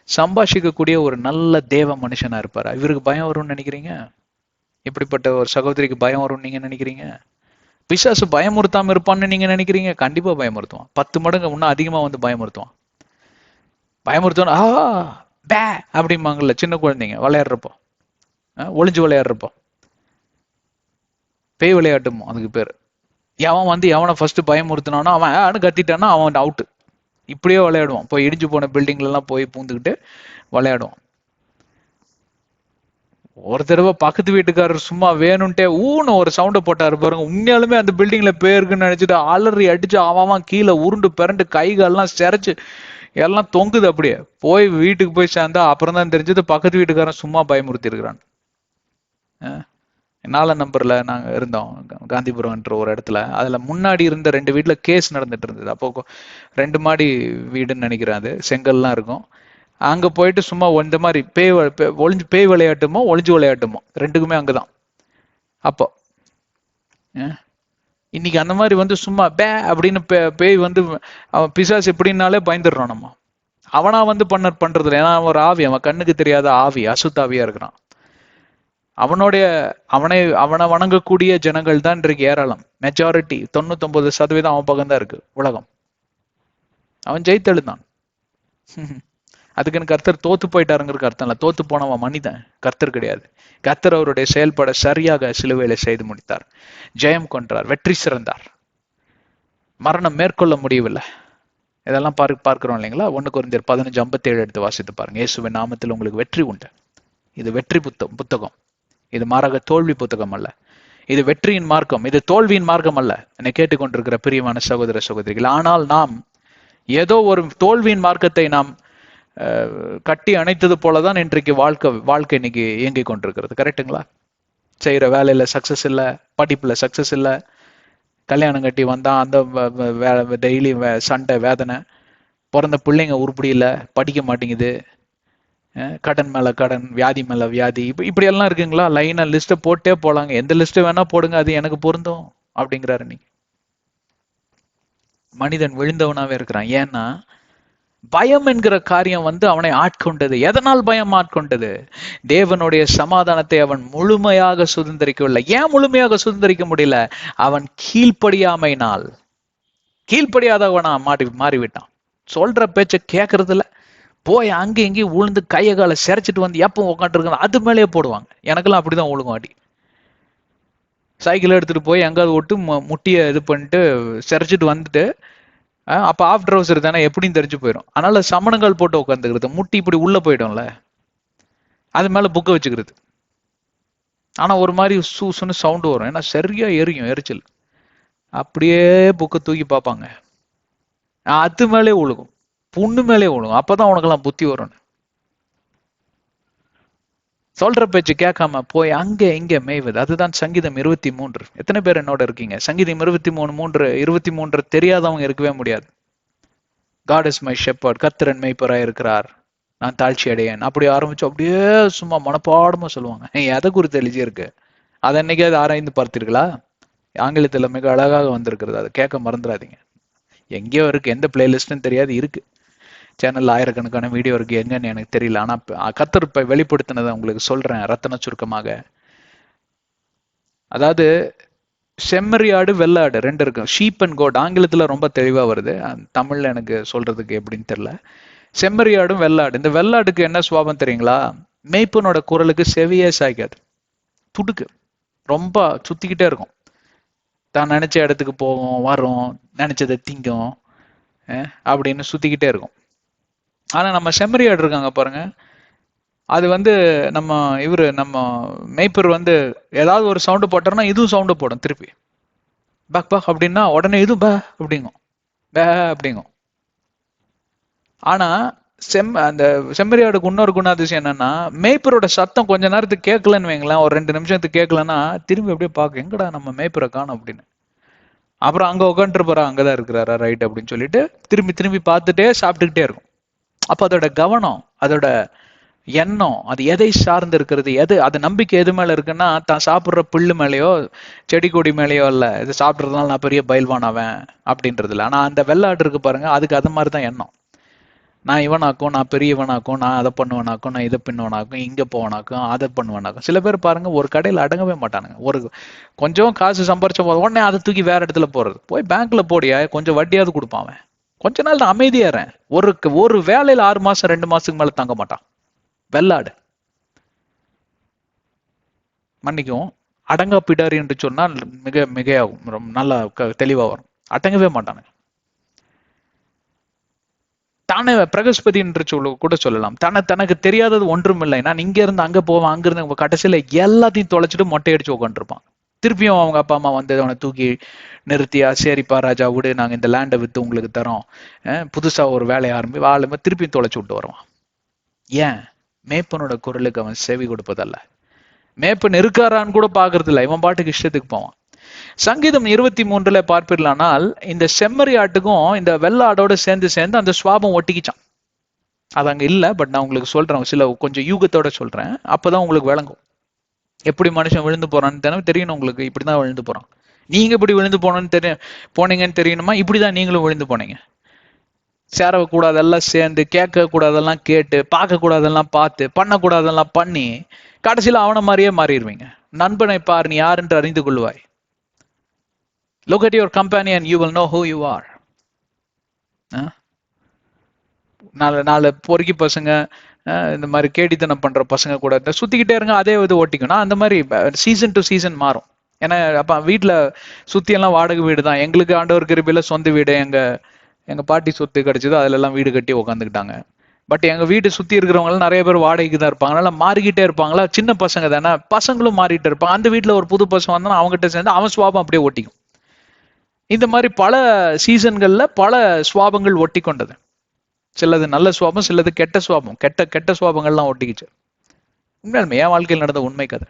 சம்பாஷிக்கக்கூடிய ஒரு நல்ல தேவ மனுஷனா இருப்பாரு. இவருக்கு பயம் வரும்னு நினைக்கிறீங்க? இப்படிப்பட்ட ஒரு சகோதரிக்கு பயம் வரும்னு நீங்க நினைக்கிறீங்க? பிசாசு பயமுறுத்தாம இருப்பான்னு நீங்க நினைக்கிறீங்க? கண்டிப்பா பயமுறுத்துவான். 10 மடங்கு இன்னும் அதிகமா வந்து பயமுறுத்துவான். பயமுறுத்தணும் பே அப்படிம்பாங்கல்ல சின்ன குழந்தைங்க விளையாடுறப்போ, ஒளிஞ்சு விளையாடுறப்போ, பேய் விளையாட்டுமோ அதுக்கு பேரு. எவன் வந்து எவனை ஃபர்ஸ்ட் பயமுறுத்தினானோ அவன் கத்திட்டானா அவன் அவுட்டு. இப்படியே விளையாடுவான். போய் இடிஞ்சு போன பில்டிங்ல எல்லாம் போய் பூந்துக்கிட்டு விளையாடுவான். ஒரு தடவை பக்கத்து வீட்டுக்காரர் சும்மா வேணும்ட்டே ஊன்னு ஒரு சவுண்டை போட்டாரு பாருங்க. உண்மையாலுமே அந்த பில்டிங்ல பேருக்குன்னு நினைச்சிட்டு அலறி அடிச்சு அவன் கீழே உருண்டு பிறண்டு கைகாலெல்லாம் சிரைச்சு எல்லாம் தொங்குது. அப்படியே போய் வீட்டுக்கு போய் சேர்ந்தா அப்புறம் தான் தெரிஞ்சது பக்கத்து வீட்டுக்காரன் சும்மா பயமுறுத்தி இருக்கிறான். 4 நம்பர்ல நாங்க இருந்தோம், காந்திபுரம்ன்ற ஒரு இடத்துல. அதுல முன்னாடி இருந்த 2 வீட்டுல கேஸ் நடந்துட்டு இருந்தது. அப்போ 2 மாடி வீடுன்னு நினைக்கிறேன். அது செங்கல்லாம் இருக்கும். அங்க போயிட்டு சும்மா இந்த மாதிரி பேய் விளையாட்டுமோ ஒளிஞ்சு விளையாட்டுமோ ரெண்டுக்குமே அங்கதான். அப்போ இன்னைக்கு அந்த மாதிரி வந்து சும்மா அப்படின்னு பேய் வந்து அவன் பிசாசு எப்படின்னாலே பயந்துடுறான். நம்ம அவனா வந்து பண்றது இல்லை. ஏன்னா அவன் ஒரு ஆவி, அவன் கண்ணுக்கு தெரியாத ஆவி, அசுத்தாவியா இருக்கிறான். அவனை வணங்கக்கூடிய ஜனங்கள் தான் இன்றைக்கு ஏராளம். மெஜாரிட்டி 99% அவன் பக்கம் தான் இருக்கு உலகம். அவன் ஜெயித்தெழுந்தான். அதுக்குன்னு கர்த்தர் தோத்து போயிட்டாருங்கிறதுக்கு அர்த்தம் இல்லை. தோத்து போனவன் மனிதன், கர்த்தர் கிடையாது. கர்த்தர் அவருடைய செயல்பட சரியாக சிலுவையில செய்து முடித்தார். ஜெயம் கொன்றார், வெற்றி சிறந்தார், மரணம் மேற்கொள்ள முடியவில்லை. இதெல்லாம் பார்க்கிறோம் இல்லைங்களா? 1 கொரிந்தியர் 15:57 எடுத்து வாசித்து பாருங்க. இயேசுவின் நாமத்தில் உங்களுக்கு வெற்றி உண்டு. இது வெற்றி புத்தகம். இது மாறாக தோல்வி புத்தகம் அல்ல. இது வெற்றியின் மார்க்கம், இது தோல்வியின் மார்க்கம் அல்ல. என்னை கேட்டுக்கொண்டிருக்கிற பிரியமான சகோதர சகோதரிகள், ஆனால் நாம் ஏதோ ஒரு தோல்வியின் மார்க்கத்தை நாம் கட்டி அணைத்தது போலதான் இன்றைக்கு வாழ்க்கை இன்னைக்கு இயங்கிக் கொண்டிருக்கிறது. கரெக்டுங்களா? செய்யற வேலையில சக்சஸ் இல்லை, படிப்புல சக்சஸ் இல்லை, கல்யாணம் கட்டி வந்தா அந்த டெய்லி சண்டை வேதனை, பிறந்த பிள்ளைங்க உருப்படி இல்லை, படிக்க மாட்டேங்குது, கடன் மேல கடன், வியாதி மேல வியாதி, இப்படி எல்லாம் இருக்குங்களா? லைனா லிஸ்ட போட்டே போலாங்க. எந்த லிஸ்ட் வேணா போடுங்க, அது எனக்கு பொருந்தும் அப்படிங்கிறாரு. நீங்க மனிதன் விழுந்தவனாவே இருக்கிறான். ஏன்னா பயம் என்கிற காரியம் வந்து அவனை ஆட்கொண்டது. எதனால் பயம் ஆட்கொண்டது? தேவனுடைய சமாதானத்தை அவன் முழுமையாக சுதந்திரிக்கவில்லை. ஏன் முழுமையாக சுதந்திரிக்க முடியல? அவன் கீழ்ப்படியாமையினால். கீழ்ப்படியாதவனா மாறிவிட்டான். சொல்ற பேச்ச கேட்கறதுல போய் அங்கே இங்கேயும் உளுந்து கையை காலை சிரைச்சிட்டு வந்து எப்போ உட்காந்துருக்காங்க அது மேலேயே போடுவாங்க. எனக்கெல்லாம் அப்படிதான் ஒழுங்கும் அடி. சைக்கிள் எடுத்துட்டு போய் எங்காவது விட்டு முட்டியை இது பண்ணிட்டு சிரைச்சிட்டு வந்துட்டு, அப்ப ஆஃப் ட்ரௌசர் தானே எப்படின்னு தெரிஞ்சு போயிடும். அதனால சமணங்கள் போட்டு உட்காந்துக்கிறது, முட்டி இப்படி உள்ள போயிடும்ல, அது மேல புக்கை வச்சுக்கிறது. ஆனா ஒரு மாதிரி சூசுன்னு சவுண்டு வரும். ஏன்னா சரியா எரிச்சல். அப்படியே புக்கை தூக்கி பார்ப்பாங்க, அது மேலே ஒழுகும், புண்ணு மேலே ஒழுகும். அப்பதான் உனக்கெல்லாம் புத்தி வரும்னு. சொல்ற பேச்சு கேட்காம போய் அங்கே இங்க மேய்வது. அதுதான் சங்கீதம் 23. எத்தனை பேர் என்னோட இருக்கீங்க? சங்கீதம் 23 தெரியாதவங்க இருக்கவே முடியாது. காட் இஸ் மை ஷெப்பர்ட், கர்த்தர் மேய்ப்பராய் இருக்கிறார், நான் தாழ்ச்சி அடையேன். அப்படி ஆரம்பிச்சு அப்படியே சும்மா மனப்பாடமா சொல்லுவாங்க. எதை குறித்து எழுதி இருக்கு? அதை என்னைக்காவது ஆராய்ந்து பார்த்தீர்களா? ஆங்கிலத்துல மிக அழகாக வந்திருக்கிறது, அதை கேட்க மறந்துடாதீங்க. எங்கேயோ இருக்கு, எந்த பிளேலிஸ்ட்னு தெரியாது, இருக்கு சேனல்ல. ஆயிரக்கணக்கான வீடியோ இருக்கு, எங்கன்னு எனக்கு தெரியல. ஆனா கர்த்தர் இப்ப வெளிப்படுத்தினதை உங்களுக்கு சொல்றேன் ரத்தன சுருக்கமாக. அதாவது செம்மறியாடு வெள்ளாடு 2 இருக்கு. ஷீப் அண்ட் கோட் ஆங்கிலத்துல ரொம்ப தெளிவா வருது, தமிழ்ல எனக்கு சொல்றதுக்கு எப்படின்னு தெரியல. செம்மறியாடும் வெள்ளாடு. இந்த வெள்ளாடுக்கு என்ன சுவாபம் தெரியுங்களா? மேய்ப்பனோட குரலுக்கு செவியே சாய்க்காது, துடுக்கு, ரொம்ப சுத்திக்கிட்டே இருக்கும். தான் நினைச்ச இடத்துக்கு போகும், வரும், நினைச்சதை திங்கும், அப்படின்னு சுத்திக்கிட்டே இருக்கும். ஆனா நம்ம செம்மறியாடு இருக்காங்க பாருங்க, அது வந்து நம்ம மேய்ப்பர் வந்து ஏதாவது ஒரு சவுண்டு போட்டோம்னா இதுவும் சவுண்டு போடும் திருப்பி. பக் பக் அப்படின்னா உடனே இதுவும் பே அப்படிங்கும், பே அப்படிங்கும். ஆனா அந்த செம்மறியாடுக்கு இன்னொரு குணாதிசயம் என்னன்னா, மேய்ப்பரோட சத்தம் கொஞ்ச நேரத்துக்கு கேட்கலன்னு வைங்களேன், ஒரு 2 நிமிஷத்துக்கு கேட்கலன்னா திரும்பி அப்படியே பார்க்க, எங்கடா நம்ம மேய்ப்பரை காணும் அப்படின்னு. அப்புறம் அங்க உட்காந்துருப்பாரா, அங்கதான் இருக்கிறாரா, ரைட் அப்படின்னு சொல்லிட்டு திரும்பி பார்த்துட்டே சாப்பிட்டுக்கிட்டே இருக்கும். அப்ப அதோட கவனம், அதோட எண்ணம் அது எதை சார்ந்து இருக்கிறது, எது அது நம்பிக்கை எது மேல இருக்குன்னா தான் சாப்பிடுற புல்லு மேலேயோ செடி கொடி மேலேயோ இல்ல, இது சாப்பிட்றதுனால நான் பெரிய பயில்வான் அவன் அப்படின்றதுல. ஆனா அந்த வெள்ளாடு இருக்கு பாருங்க, அதுக்கு அது மாதிரி தான் எண்ணம். நான் இவனாக்கும், நான் பெரியவனாக்கும், நான் அதை பண்ணுவேனாக்கும், நான் இதை பின்னுவனாக்கும், இங்க போவனாக்கும், அதை பண்ணுவேனாக்கும். சில பேர் பாருங்க ஒரு கடையில் அடங்கவே மாட்டானுங்க. ஒரு கொஞ்சம் காசு சம்பாரிச்ச போது உடனே அதை தூக்கி வேற இடத்துல போறது. போய் பேங்க்ல போடியா, கொஞ்சம் வட்டியாவது கொடுப்பான் அவன். கொஞ்ச நாள் நான் அமைதியாறேன். ஒரு வேலையில 6 மாசம் 2 மாசத்துக்கு மேல தங்க மாட்டான் வெள்ளாடு. மன்னிக்கும், அடங்கா பிடாரி என்று சொன்னால் மிக மிகையாகும், ரொம்ப நல்லா தெளிவா வரும். அடங்கவே மாட்டானுங்க. தானே பிரகஸ்பதி என்று கூட சொல்லலாம். தனக்கு தெரியாதது ஒன்றும் இல்லை. நான் இங்க இருந்து அங்க போவேன், அங்க இருந்து கடைசியில எல்லாத்தையும் தொலைச்சிட்டு மொட்டை அடிச்சு உட்காந்துருப்பான். திருப்பியும் அவங்க அப்பா அம்மா வந்து அவனை தூக்கி நிறுத்தியா, சரிப்பா ராஜா விடு, நாங்க இந்த லேண்டை வித்து உங்களுக்கு தரோம், புதுசா ஒரு வேலையை ஆரம்பி திருப்பியும் தொலைச்சு விட்டு வருவான். ஏன்? மேப்பனோட குரலுக்கு அவன் செவி கொடுப்பதல்ல. மேப்பன் இருக்காரான்னு கூட பாக்குறது இல்லை, இவன் பாட்டுக்கு இஷ்டத்துக்கு போவான். சங்கீதம் 23 பார்ப்பீர்களானால் இந்த செம்மறி ஆட்டுக்கும் இந்த வெள்ள ஆடோட சேர்ந்து சேர்ந்து அந்த சுவாபம் ஒட்டிக்கிச்சான். அது அங்க இல்ல, பட் நான் உங்களுக்கு சொல்றேன், சில கொஞ்சம் யூகத்தோட சொல்றேன், அப்பதான் உங்களுக்கு விளங்கும் எப்படி மனுஷன் விழுந்து போறான்னு தெரியணும் உங்களுக்கு. இப்படிதான் விழுந்து போறான். நீங்க இப்படி விழுந்து போனீங்கன்னு தெரியணுமா? இப்படிதான் நீங்களும் விழுந்து போனீங்க. சேரவ கூடாதெல்லாம் சேர்ந்து, கேட்க கூடாதெல்லாம் கேட்டு, பார்க்க கூடாதெல்லாம் பார்த்து, பண்ணக்கூடாதெல்லாம் பண்ணி, கடைசியில அவனை மாதிரியே மாறிடுவீங்க. நண்பனை பார், நீ யார் என்று அறிந்து கொள்வாய். Look at your companion, you will know who you are. நாலு பொறுக்கி பசங்க, இந்த மாதிரி கேடித்தனம் பண்ற பசங்க கூட சுத்திக்கிட்டே இருங்க, அதே இது ஓட்டிக்கணும். அந்த மாதிரி சீசன் டு சீசன் மாறும். ஏன்னா அப்ப வீட்டுல சுத்தி எல்லாம் வாடகை வீடு தான். எங்களுக்கு ஆண்டவர் கிருபையில சொந்த வீடு, எங்க பாட்டி சொத்து கிடைச்சது, அதுல எல்லாம் வீடு கட்டி உக்காந்துக்கிட்டாங்க. பட் எங்க வீட்டை சுத்தி இருக்கிறவங்க எல்லாம் நிறைய பேர் வாடகைக்கு தான் இருப்பாங்க. அதனால மாறிக்கிட்டே இருப்பாங்களா, சின்ன பசங்க தானே, பசங்களும் மாறிட்டு இருப்பாங்க. அந்த வீட்டுல ஒரு புது பசங்க வந்தா அவங்ககிட்ட சேர்ந்து அவன் சுவாபம் அப்படியே ஒட்டிக்கும். இந்த மாதிரி பல சீசன்கள்ல பல சுவாபங்கள் ஒட்டி கொண்டது. சிலது நல்ல சுவாபம், சிலது கெட்ட சுவாபம். கெட்ட சுவாபங்கள்லாம் ஒட்டிக்கிச்சு. உண்மையாலுமே என் வாழ்க்கையில் நடந்த உண்மை கதை.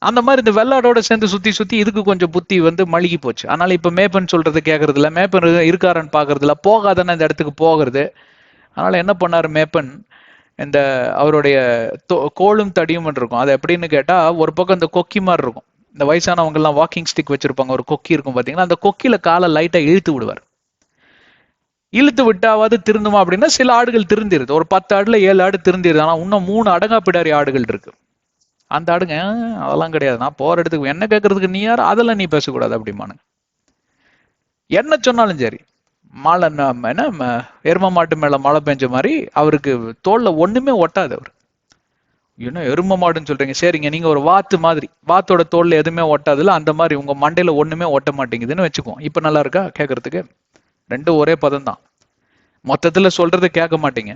அந்த மாதிரி இந்த வெள்ளாடோட சேர்ந்து சுத்தி சுத்தி இதுக்கு கொஞ்சம் புத்தி வந்து மழுகி போச்சு. அதனால இப்ப மேப்பன் சொல்றது கேட்கறது இல்ல, மேப்பன் இருக்காரன்னு பாக்குறது இல்ல, போகாதன்னு இந்த இடத்துக்கு போகிறது. அதனால என்ன பண்ணாரு மேப்பன், இந்த அவருடைய கோலும் தடியும் இருக்கும். அது எப்படின்னு கேட்டா, ஒரு பக்கம் இந்த கொக்கி மாதிரி இருக்கும். இந்த வயசானவங்க எல்லாம் வாக்கிங் ஸ்டிக் வச்சிருப்பாங்க, ஒரு கொக்கி இருக்கும் பாத்தீங்கன்னா, அந்த கொக்கியில காலை லைட்டா இழுத்து விடுவார். இழுத்து விட்டாவது திருந்துமா அப்படின்னா சில ஆடுகள் திருந்திருது. ஒரு 10 ஆடுல 7 ஆடு திருந்திருது. ஆனா இன்னும் 3 அடங்கா பிடாரி ஆடுகள் இருக்கு. அந்த ஆடுங்க அதெல்லாம் கிடையாது, நான் போற இடத்துக்கு என்ன கேட்கறதுக்கு நீ யார், அதெல்லாம் நீ பேசக்கூடாது அப்படிமானுங்க. என்ன சொன்னாலும் சரி, மழை என்ன எரும மாட்டு மேல மழை பெஞ்ச மாதிரி அவருக்கு தோல்ல ஒண்ணுமே ஒட்டாது. அவர் என்ன எரும மாடுன்னு சொல்றீங்க, சரிங்க, நீங்க ஒரு வாத்து மாதிரி, வாத்தோட தோல்ல எதுவுமே ஒட்டாதுல, அந்த மாதிரி உங்க மண்டையில ஒண்ணுமே ஒட்ட மாட்டேங்குதுன்னு வச்சுக்கோ. இப்ப நல்லா இருக்கா கேட்கறதுக்கு? ரெண்டும் ஒரே பதம் தான், மொத்தத்துல சொல்றது கேட்க மாட்டீங்க.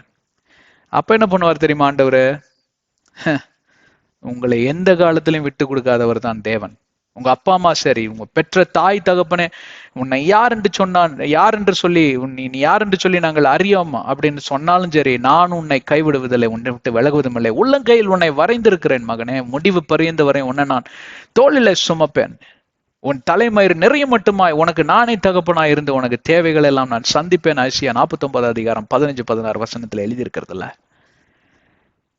அப்ப என்ன பண்ணுவார் தெரியுமா ஆண்டவரு? உங்களை எந்த காலத்திலையும் விட்டு கொடுக்காதவர் தான் தேவன். உங்க அப்பா அம்மா சரி, உங்க பெற்ற தாய் தகப்பனே உன்னை யார் என்று சொன்னான், யார் என்று சொல்லி நீ யார் என்று சொல்லி நாங்கள் அறியோம் அப்படின்னு சொன்னாலும் சரி, நான் உன்னை கைவிடுவதில்லை, உன்னை விட்டு விலகுவதும் இல்லை. உள்ளங்கையில் உன்னை வரைந்திருக்கிறேன் மகனே, முடிவு பரியந்த வரை உன்னை நான் தோளில சுமப்பேன். உன் தலைமயிர் நிறைய மட்டுமாய் உனக்கு நானே தகப்பனாய் இருந்து உனக்கு தேவைகள் எல்லாம் நான் சந்திப்பேன். ஐசியா 49:15-16 எழுதியிருக்கிறதுல.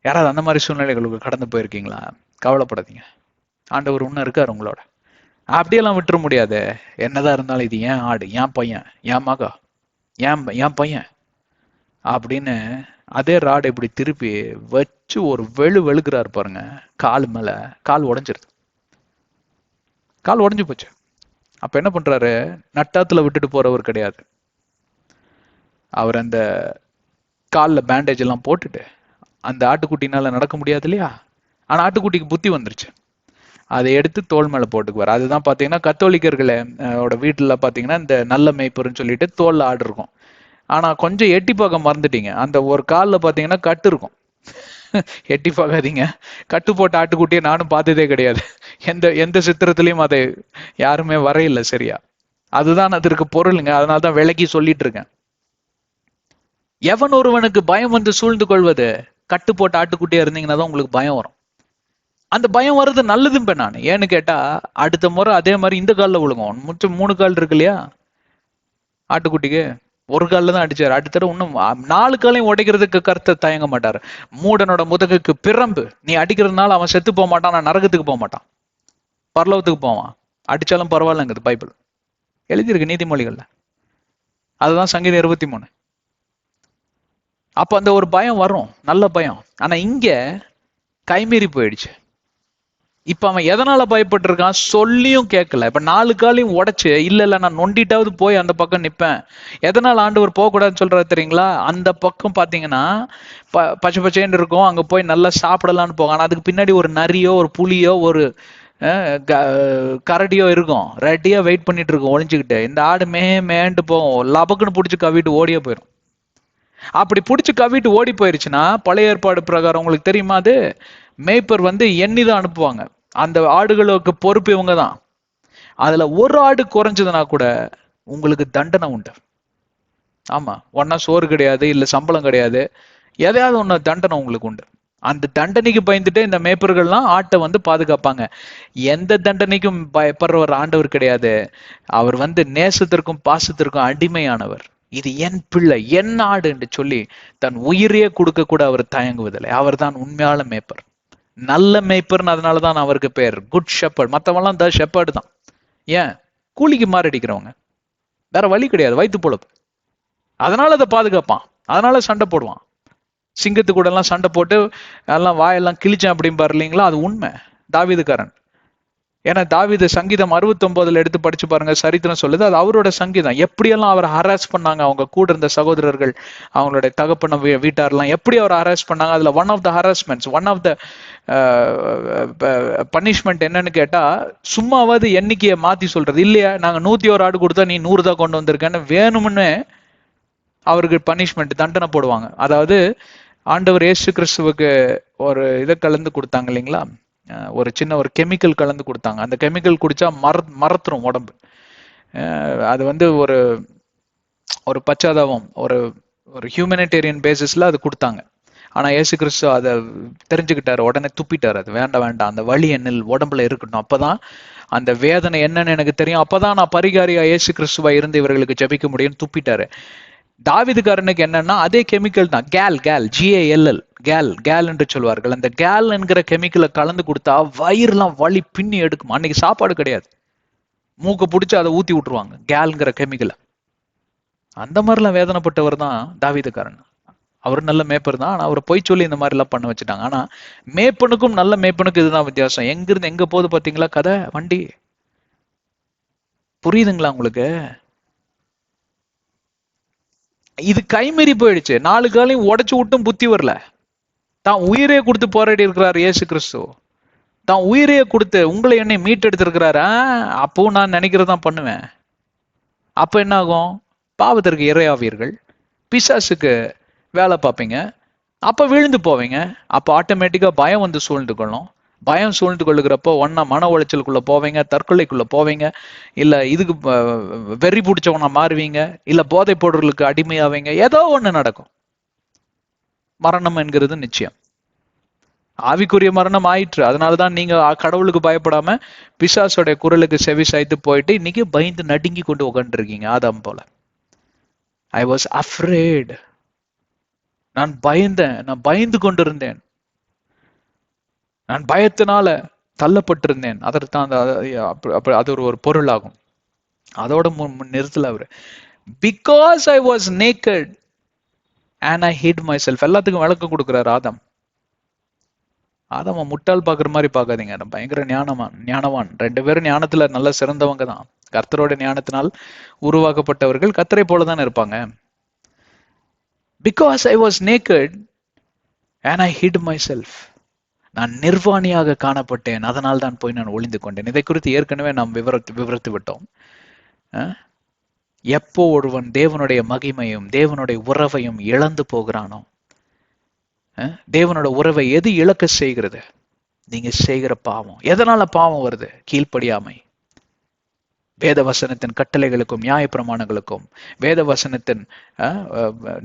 யாராவது அந்த மாதிரி சூழ்நிலைகளுக்கு கடந்து போயிருக்கீங்களா? கவலைப்படாதீங்க, ஆண்டவர் இன்னும் இருக்காரு உங்களோட. அப்படியெல்லாம் விட்டுற முடியாது. என்னதான் இருந்தாலும் இது ஏன் ஆடு, ஏன் பையன், ஏன் மகா, ஏன் பையன் அப்படின்னு அதே ராடு இப்படி திருப்பி வச்சு ஒரு வெளுக்கிறாரு பாருங்க. கால் மேல கால் உடைஞ்சிருது, கால் உடைஞ்சு போச்சு. அப்ப என்ன பண்றாரு, நட்டாத்துல விட்டுட்டு போறவர் கிடையாது. அவர் அந்த காலில் பேண்டேஜ் எல்லாம் போட்டுட்டு, அந்த ஆட்டுக்குட்டினால நடக்க முடியாது இல்லையா, ஆனா ஆட்டுக்குட்டிக்கு புத்தி வந்துருச்சு, அதை எடுத்து தோல் மேல போட்டுக்குவார். அதுதான் பாத்தீங்கன்னா கத்தோலிக்கர்களோட வீட்டுல பாத்தீங்கன்னா இந்த நல்ல மேய்ப்பர்னு சொல்லிட்டு தோல்ல ஆடு இருக்கும். ஆனா கொஞ்சம் எட்டி பார்க்க மறந்துட்டீங்க, அந்த ஒரு காலில் பாத்தீங்கன்னா கட்டு இருக்கும். எட்டி பார்க்காதீங்க, கட்டு போட்ட ஆட்டுக்குட்டியை நானும் பார்த்ததே கிடையாது. எந்த சித்திரத்திலையும் அதை யாருமே வரையில சரியா. அதுதான் அதற்கு பொருளுங்க. அதனால்தான் விலக்கி சொல்லிட்டு இருக்கேன். எவன் ஒருவனுக்கு பயம் வந்து சூழ்ந்து கொள்வது, கட்டு போட்ட ஆட்டுக்குட்டியா இருந்தீங்கன்னா தான் உங்களுக்கு பயம் வரும். அந்த பயம் வர்றது நல்லதும்ப நான். ஏன்னு கேட்டா, அடுத்த முறை அதே மாதிரி இந்த காலில் விழுங்கும். 3 கால் இருக்கு இல்லையா ஆட்டுக்குட்டிக்கு, ஒரு காலில் தான் அடிச்சாரு. அடுத்த இன்னும் 4 காலையும் உடைக்கிறதுக்கு கர்த்தர் தயங்க மாட்டாரு. மூடனோட முதுகுக்கு பிரம்பு, நீ அடிக்கிறதுனால அவன் செத்து போக மாட்டான், நான் நரகத்துக்கு போக மாட்டான், பரலோகத்துக்கு போவான். அடிச்சாலும் பரவாயில்லங்குது பைபிள் எழுதியிருக்கு நீதிமொழிகள்ல. அதுதான் சங்கீதம் 23. அப்ப அந்த ஒரு பயம் வரும், நல்ல பயம். ஆனா இங்க கைமீறி போயிடுச்சு. இப்ப அவன் எதனால பயப்பட்டு இருக்கான்? சொல்லியும் கேட்கல. இப்ப 4 காலையும் உடைச்சு, இல்ல நான் நொண்டிட்டாவது போய் அந்த பக்கம் நிப்பேன். எதனால ஆண்டவர் போக கூடாதுன்னு சொல்றாரு தெரியுங்களா? அந்த பக்கம் பாத்தீங்கன்னா பச்சை பச்சைன்னு இருக்கும், அங்க போய் நல்லா சாப்பிடலான்னு போங்க. ஆனா அதுக்கு பின்னாடி ஒரு நரியோ ஒரு புலியோ ஒரு கரடியோ இருக்கும், ரெடியா வெயிட் பண்ணிட்டு இருக்கும் ஒளிஞ்சுக்கிட்டு. இந்த ஆடு மேண்டு போகும், லபக்குன்னு பிடிச்சி கவிட்டு ஓடியே போயிடும். அப்படி பிடிச்சி கவிட்டு ஓடி போயிருச்சுன்னா பழைய ஏற்பாடு பிரகாரம் உங்களுக்கு தெரியுமா, அது மேய்ப்பர் எண்ணிதான் அனுப்புவாங்க. அந்த ஆடுகளுக்கு பொறுப்பு இவங்க தான். அதுல ஒரு ஆடு குறைஞ்சதுன்னா கூட உங்களுக்கு தண்டனை உண்டு. ஆமா, ஒன்னா சோறு கிடையாது, இல்ல சம்பளம் கிடையாது, எதையாவது ஒண்ணு தண்டனை உங்களுக்கு உண்டு. அந்த தண்டனைக்கு பயந்துட்டு இந்த மேய்ப்பர்கள்லாம் ஆட்டை பாதுகாப்பாங்க. எந்த தண்டனைக்கும் பயப்படுறவர் ஆண்டவர் கிடையாது. அவர் நேசத்திற்கும் பாசத்திற்கும் அடிமையானவர். இது என் பிள்ளை, என் ஆடு என்று சொல்லி தன் உயிரையே கொடுக்க கூட அவர் தயங்குவதில்லை. அவர் தான் உண்மையான மேய்ப்பர், நல்ல மேய்ப்பர்னு. அதனாலதான் அவருக்கு பேர் குட் ஷெப்பர்ட். மற்றவெல்லாம் த ஷெப்பர்டு தான். ஏன்? கூலிக்கு மாரடிக்கிறவங்க, வேற வழி கிடையாது, வயிற்று பொழப்பு. அதனால அதை பாதுகாப்பான், அதனால சண்டை போடுவான். சிங்கத்து கூட எல்லாம் சண்டை போட்டு எல்லாம் வாயெல்லாம் கிழிச்சேன் அப்படிம்பாரு இல்லைங்களா? அது உண்மை. தாவீதுக்காரன். ஏன்னா தாவீது சங்கீதம் 69 எடுத்து படிச்சு பாருங்க, சரித்திரம் சொல்லுது, அது அவரோட சங்கீதம். எப்படியெல்லாம் அவரை ஹராஸ் பண்ணாங்க அவங்க கூட இருந்த சகோதரர்கள், அவங்களுடைய தகப்பன வீட்டாரெல்லாம் எப்படி அவரை ஹராஸ் பண்ணாங்க. அதுல one of the harassments, one of the punishment என்னன்னு கேட்டா, சும்மாவது எண்ணிக்கையை மாத்தி சொல்றது இல்லையா. நாங்க 101 ஆடு கொடுத்தா நீ 100 தான் கொண்டு வந்திருக்கேன்னு வேணும்னு அவருக்கு பனிஷ்மெண்ட், தண்டனை போடுவாங்க. அதாவது ஆண்டவர் இயேசு கிறிஸ்துவுக்கு ஒரு இதை கலந்து கொடுத்தாங்க இல்லைங்களா, ஒரு சின்ன ஒரு கெமிக்கல் கலந்து கொடுத்தாங்க. அந்த கெமிக்கல் குடிச்சா மரத்துரும் உடம்பு. அது ஒரு ஒரு பச்சாதாபம், ஒரு ஒரு ஹியூமனிடேரியன் பேசிஸ்ல அது கொடுத்தாங்க. ஆனா இயேசு கிறிஸ்து அதை தெரிஞ்சுக்கிட்டாரு, உடனே துப்பிட்டாரு. அது வேண்டாம் வேண்டாம், அந்த வலி என்னில் உடம்புல இருக்கட்டும், அப்பதான் அந்த வேதனை என்னன்னு எனக்கு தெரியும், அப்பதான் நான் பரிகாரியா இயேசு கிறிஸ்துவா இருந்து இவர்களுக்கு ஜெபிக்க முடியும்னு துப்பிட்டாரு. தாவீதுக்காரனுக்கு என்னன்னா அதே கெமிக்கல் தான், கேல் GALL, கேல் என்று சொல்வார்கள். அந்த கேல் என்கிற கெமிக்கலை கலந்து கொடுத்தா வயிறுலாம் வலி பின்னி எடுக்கும். அன்னைக்கு சாப்பாடு கிடையாது, மூக்க பிடிச்சி அதை ஊத்தி விட்டுருவாங்க கேல்ங்கிற கெமிக்கலை. அந்த மாதிரிலாம் வேதனைப்பட்டவர் தான் தாவீதுக்காரன். அவர் நல்ல மேய்ப்பர் தான், ஆனா அவரை பொய் சொல்லி இந்த மாதிரி எல்லாம் பண்ண வச்சுட்டாங்க. ஆனா மேய்ப்பனுக்கும் நல்ல மேய்ப்பனுக்கும் இதுதான் வித்தியாசம். எங்கிருந்து எங்க போகுது பாத்தீங்களா கதை, வண்டி. புரியுதுங்களா உங்களுக்கு? இது கைமீறி போயிடுச்சு. 4 காலையும் உடைச்சு விட்டும் புத்தி வரல. தான் உயிரே கொடுத்து போராடி இருக்கிறார் இயேசு கிறிஸ்து. தான் உயிரையே கொடுத்து உங்களை என்னை மீட்டெடுத்திருக்கிறாரு. அப்பவும் நான் நினைக்கிறதான் பண்ணுவேன். அப்ப என்ன ஆகும்? பாவத்திற்கு இரையாவீர்கள், பிசாசுக்கு வேலை பார்ப்பீங்க, அப்ப விழுந்து போவீங்க. அப்ப ஆட்டோமேட்டிக்கா பயம் சூழ்ந்து கொள்ளும். பயம் சூழ்ந்து கொள்ளுகிறப்போ ஒன்னா மன உளைச்சலுக்குள்ள போவீங்க, தற்கொலைக்குள்ள போவீங்க, இல்ல இதுக்கு வெறி பிடிச்சவனா மாறுவீங்க, இல்ல போதை பொருளுக்கு அடிமையாவீங்க. ஏதோ ஒண்ணு நடக்கும். மரணம் என்கிறது நிச்சயம். ஆவிக்குரிய மரணம் ஆயிற்று. அதனாலதான் நீங்க கடவுளுக்கு பயப்படாம பிசாசோடைய குரலுக்கு செவி சாய்த்து போயிட்டு இன்னைக்கு பயந்து நடுங்கி கொண்டு உட்காந்துருக்கீங்க, ஆதாம் போல. I was afraid. நான் பயந்தேன், நான் பயந்து கொண்டிருந்தேன், நான் பயத்தினால தள்ளப்பட்டிருந்தேன். அதற்கான அது ஒரு பொருள் ஆகும். அதோட நிறுத்தல அவரு. Because I was naked and I hit my self. எல்லாத்துக்கும் விளக்கம் கொடுக்கிறார் ஆதாம். ஆதாம முட்டாள் பாக்குற மாதிரி பாக்காதீங்க, பயங்கர ஞானவான். 2 பேரும் ஞானத்துல நல்ல சிறந்தவங்க தான். கர்த்தரோட ஞானத்தினால் உருவாக்கப்பட்டவர்கள் கர்த்தரை போலதான் இருப்பாங்க. Because I was naked and I hit my self. நான் நிர்வாணியாக காணப்பட்டேன், அதனால் தான் போய் நான் ஒளிந்து கொண்டேன். இதை குறித்து ஏற்கனவே நாம் விவரித்து விட்டோம். எப்போ ஒருவன் தேவனுடைய மகிமையும் தேவனுடைய உறவையும் இழந்து போகிறானோ, தேவனோட உறவை எது இழக்க செய்கிறது? நீங்க செய்கிற பாவம். எதனால பாவம் வருது? கீழ்ப்படியாமை. வேத வசனத்தின் கட்டளைகளுக்கும் நியாய பிரமாணங்களுக்கும் வேத வசனத்தின்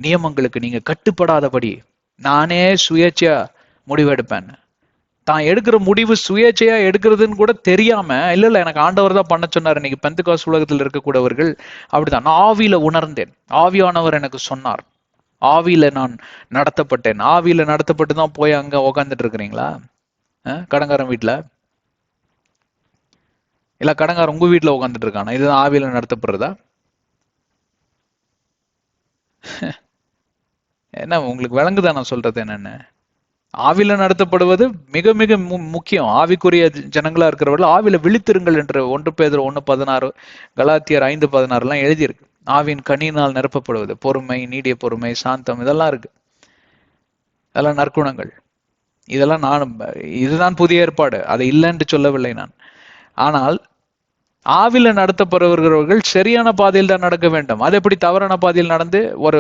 நியமங்களுக்கு நீங்க கட்டுப்படாதபடி நானே சுயேட்சையா முடிவெடுப்பேன், தான் எடுக்கிற முடிவு சுயேட்சையா எடுக்கிறதுன்னு கூட தெரியாம, இல்ல எனக்கு ஆண்டவர் தான் பண்ண சொன்னார். இன்னைக்கு பெந்தெகோஸ்து உலகத்தில் இருக்கக்கூடியவர்கள் அப்படிதான். நான் ஆவியில உணர்ந்தேன், ஆவியானவர் எனக்கு சொன்னார், ஆவியில நான் நடத்தப்பட்டேன். ஆவியில நடத்தப்பட்டு தான் போய் அங்க உக்காந்துட்டு இருக்கிறீங்களா? கடங்காரன் வீட்டுல இல்ல கடங்காரன் உங்க வீட்டுல உட்காந்துட்டு இருக்கானா? இதுதான் ஆவியில நடத்தப்படுறதா? என்ன உங்களுக்கு விளங்குதா நான் சொல்றது என்னன்னு? ஆவில நடத்தப்படுவது மிக மிக முக்கியம். ஆவிக்குரிய ஜனங்களா இருக்கிறவர்கள் ஆவில விழித்திருங்கள் என்று 1 பேதுரு 1:16, கலாத்தியர் 5:16 எல்லாம் எழுதியிருக்கு. ஆவியின் கனியினால் நிரப்பப்படுவது, பொறுமை, நீடிய பொறுமை, சாந்தம், இதெல்லாம் இருக்கு. அதெல்லாம் நற்குணங்கள். இதெல்லாம் இதுதான் புதிய ஏற்பாடு, அதை இல்லைன்னு சொல்லவில்லை நான். ஆனால் ஆவில நடத்தப்படுகிறவர்கள் சரியான பாதையில் தான் நடக்க வேண்டும். அது எப்படி தவறான பாதையில் நடந்து ஒரு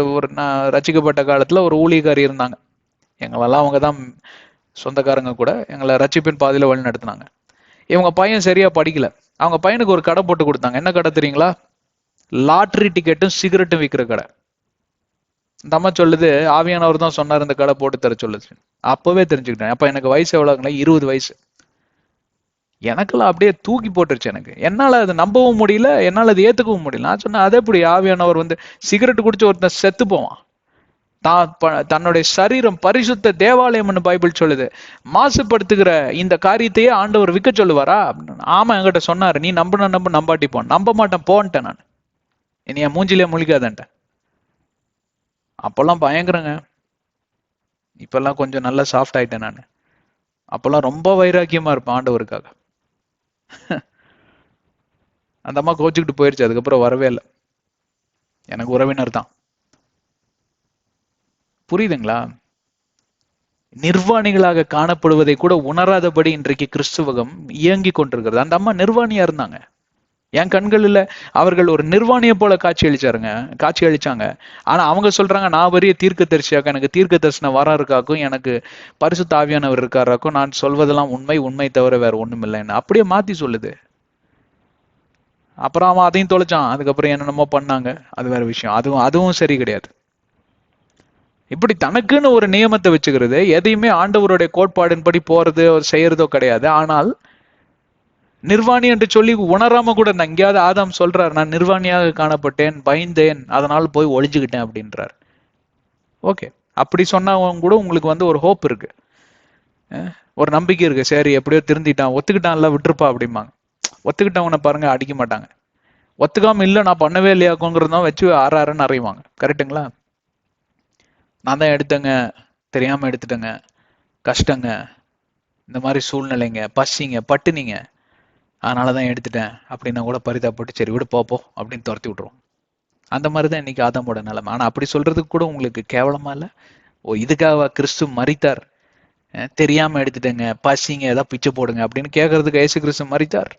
ரசிக்கப்பட்ட காலத்துல ஒரு ஊழியக்காரி இருந்தாங்க. எங்களெல்லாம் அவங்க தான் சொந்தக்காரங்க கூட எங்களை ரட்சிப்பின் பாதையில வழி நடத்தினாங்க. இவங்க பையன் சரியா படிக்கல. அவங்க பையனுக்கு ஒரு கடை போட்டு கொடுத்தாங்க. என்ன கடை தெரியுங்களா? லாட்டரி டிக்கெட்டும் சிகரெட்டும் விற்கிற கடை. இந்த அம்மா சொல்லுது, ஆவியானவர் தான் சொன்னார் இந்த கடை போட்டு தர சொல்லுது. அப்பவே தெரிஞ்சுக்கிட்டேன். அப்ப எனக்கு வயசு எவ்வளவுங்களா? 20 வயசு. எனக்கெல்லாம் அப்படியே தூக்கி போட்டுருச்சு. எனக்கு என்னால அதை நம்பவும் முடியல, என்னால அதை ஏத்துக்கவும் முடியல. நான் சொன்னேன், அதே எப்படி ஆவியானவர் சிகரெட் குடிச்சு ஒருத்தன் செத்து போவான்? தன்னுடைய சரீரம் பரிசுத்த தேவாலயம்னு பைபிள் சொல்லுது. மாசுபடுத்துகிற இந்த காரியத்தையே ஆண்டவர் விற்க சொல்லுவாரா? ஆமா, என்கிட்ட சொன்னாரு. நீ நம்புன நம்பாட்டி போன். நம்ப மாட்டேன் போன்ட்டேன் நான். இனி என் மூஞ்சிலே முழிக்காதன்ட்டேன். அப்பெல்லாம் பயங்கரங்க. இப்பெல்லாம் கொஞ்சம் நல்லா சாஃப்ட் ஆயிட்டேன் நான். அப்பெல்லாம் ரொம்ப வைராக்கியமா இருப்பேன் ஆண்டவருக்காக. அந்த அம்மா கோச்சுக்கிட்டு போயிருச்சு. அதுக்கப்புறம் வரவே இல்லை. எனக்கு உறவினர் தான். புரியுதுங்களா? நிர்வாணிகளாக காணப்படுவதை கூட உணராதபடி இன்றைக்கு கிறிஸ்துவகம் இயங்கி கொண்டிருக்கிறது. அந்த அம்மா நிர்வாணியா இருந்தாங்க. என் கண்களில் அவர்கள் ஒரு நிர்வாணியை போல காட்சி அளிச்சாங்க. ஆனா அவங்க சொல்றாங்க, நான் வரிய தீர்க்க தரிசியாக்க, எனக்கு தீர்க்க தரிசன வரம் இருக்காக்கும், எனக்கு பரிசுத்த ஆவியானவர் இருக்காராக்கும், நான் சொல்வதெல்லாம் உண்மை தவிர வேற ஒண்ணும் இல்லைன்னு அப்படியே மாத்தி சொல்லுது. அப்புறம் அவன் அதையும் தொலைச்சான். அதுக்கப்புறம் என்னென்னமோ பண்ணாங்க, அது வேற விஷயம். அதுவும் சரி கிடையாது. இப்படி தனக்குன்னு ஒரு நியமத்தை வச்சுக்கிறது, எதையுமே ஆண்டவருடைய கோட்பாடின்படி போறது செய்யறதோ கிடையாது. ஆனால் நிர்வாணி என்று சொல்லி உணராம கூட, நான் எங்கேயாவது ஆதாம் சொல்றார், நான் நிர்வாணியாக காணப்பட்டேன், பயந்தேன், அதனால போய் ஒளிஞ்சுக்கிட்டேன் அப்படின்றார். ஓகே, அப்படி சொன்னவங்க கூட உங்களுக்கு ஒரு ஹோப் இருக்கு, ஒரு நம்பிக்கை இருக்கு. சரி, எப்படியோ திருந்திட்டான், ஒத்துக்கிட்டான்ல, விட்டுருப்பா அப்படிம்பாங்க. ஒத்துக்கிட்டவனை பாருங்க அடிக்க மாட்டாங்க. ஒத்துக்காம இல்ல நான் பண்ணவே இல்லையாக்குங்கிறதும் வச்சு ஆறாருன்னு அறையுவாங்க. கரெக்டுங்களா? நான் தான் எடுத்தேங்க, தெரியாம எடுத்துட்டேங்க, கஷ்டங்க, இந்த மாதிரி சூழ்நிலைங்க, பசிங்க, பட்டுனீங்க, அதனாலதான் எடுத்துட்டேன் அப்படின்னா கூட பரிதாப்பட்டு சரி விடு போப்போ அப்படின்னு துரத்தி விட்டுருவோம். அந்த மாதிரிதான் இன்னைக்கு ஆதாமோட நிலைமை. ஆனா அப்படி சொல்றதுக்கு கூட உங்களுக்கு கேவலமா இல்ல? ஓ, இதுக்காக கிறிஸ்து மரித்தார்? தெரியாம எடுத்துட்டேங்க, பசிங்க, ஏதாவது பிச்சை போடுங்க அப்படின்னு கேட்கறதுக்கு இயேசு கிறிஸ்து மரித்தார்?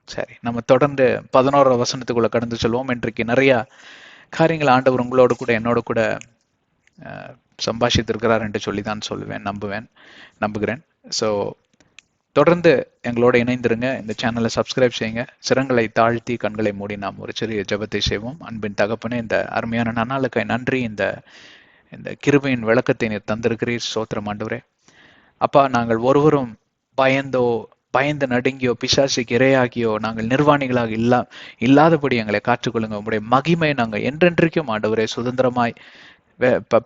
சரி, நம்ம தொடர்ந்து 11ஆம் வசனத்துக்குள்ள கடந்து சொல்வோம். இன்றைக்கு நிறைய காரியங்கள் ஆண்டவர் உங்களோடு கூட என்னோட கூட சம்பாஷித்திருக்கிறார் என்று சொல்லிதான் சொல்லுவேன், நம்புகிறேன். ஸோ தொடர்ந்து எங்களோட இணைந்திருங்க. இந்த சேனலை சப்ஸ்கிரைப் செய்யுங்க. சிரங்களை தாழ்த்தி கண்களை மூடி நாம் ஒரு சிறிய ஜெபத்தை செய்வோம். அன்பின் தகப்பனே, இந்த அருமையான நன்னாளுக்காய் நன்றி. இந்த கிருபையின் விளக்கத்தை நீர் தந்திருக்கிறீர். ஸ்தோத்திரம் ஆண்டவரே. அப்பா, நாங்கள் ஒருவரும் பயந்து நடுங்கியோ, பிசாசுக்கு இரையாகியோ, நாங்கள் நிர்வாணிகளாக இல்லாதபடி எங்களை காற்றுக்கொள்ளுங்க. உங்களுடைய மகிமை நாங்கள் என்றென்றைக்கும் ஆண்டவரே சுதந்திரமாய்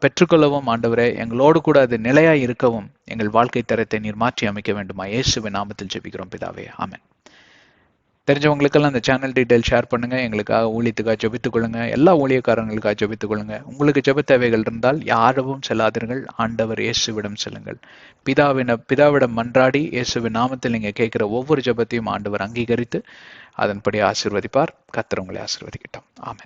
பெற்றுக்கொள்ளவும் ஆண்டவரே, எங்களோடு கூட அது நிலையாய் இருக்கவும் எங்கள் வாழ்க்கை தரத்தை நீர் மாற்றி அமைக்க வேண்டுமா? இயேசுவின் நாமத்தில் ஜெபிக்கிறோம் பிதாவே, ஆமென். தெரிஞ்சவங்களுக்கெல்லாம் இந்த சேனல் டீடைல் ஷேர் பண்ணுங்க. எங்களுக்காக ஊழியத்துக்காக ஜெபித்துக் கொள்ளுங்க. எல்லா ஊழியக்காரங்களுக்காக ஜெபித்துக் கொள்ளுங்க. உங்களுக்கு ஜெப தேவைகள் இருந்தால் யாரும் செல்லாதீர்கள், ஆண்டவர் இயேசுவிடம் செல்லுங்கள். பிதாவிடம் மன்றாடி இயேசுவின் நாமத்தில் நீங்க கேட்கிற ஒவ்வொரு ஜெபத்தையும் ஆண்டவர் அங்கீகரித்து அதன்படி ஆசீர்வதிப்பார். கர்த்தர் உங்களை ஆசீர்வதிக்கட்டும். ஆமென்.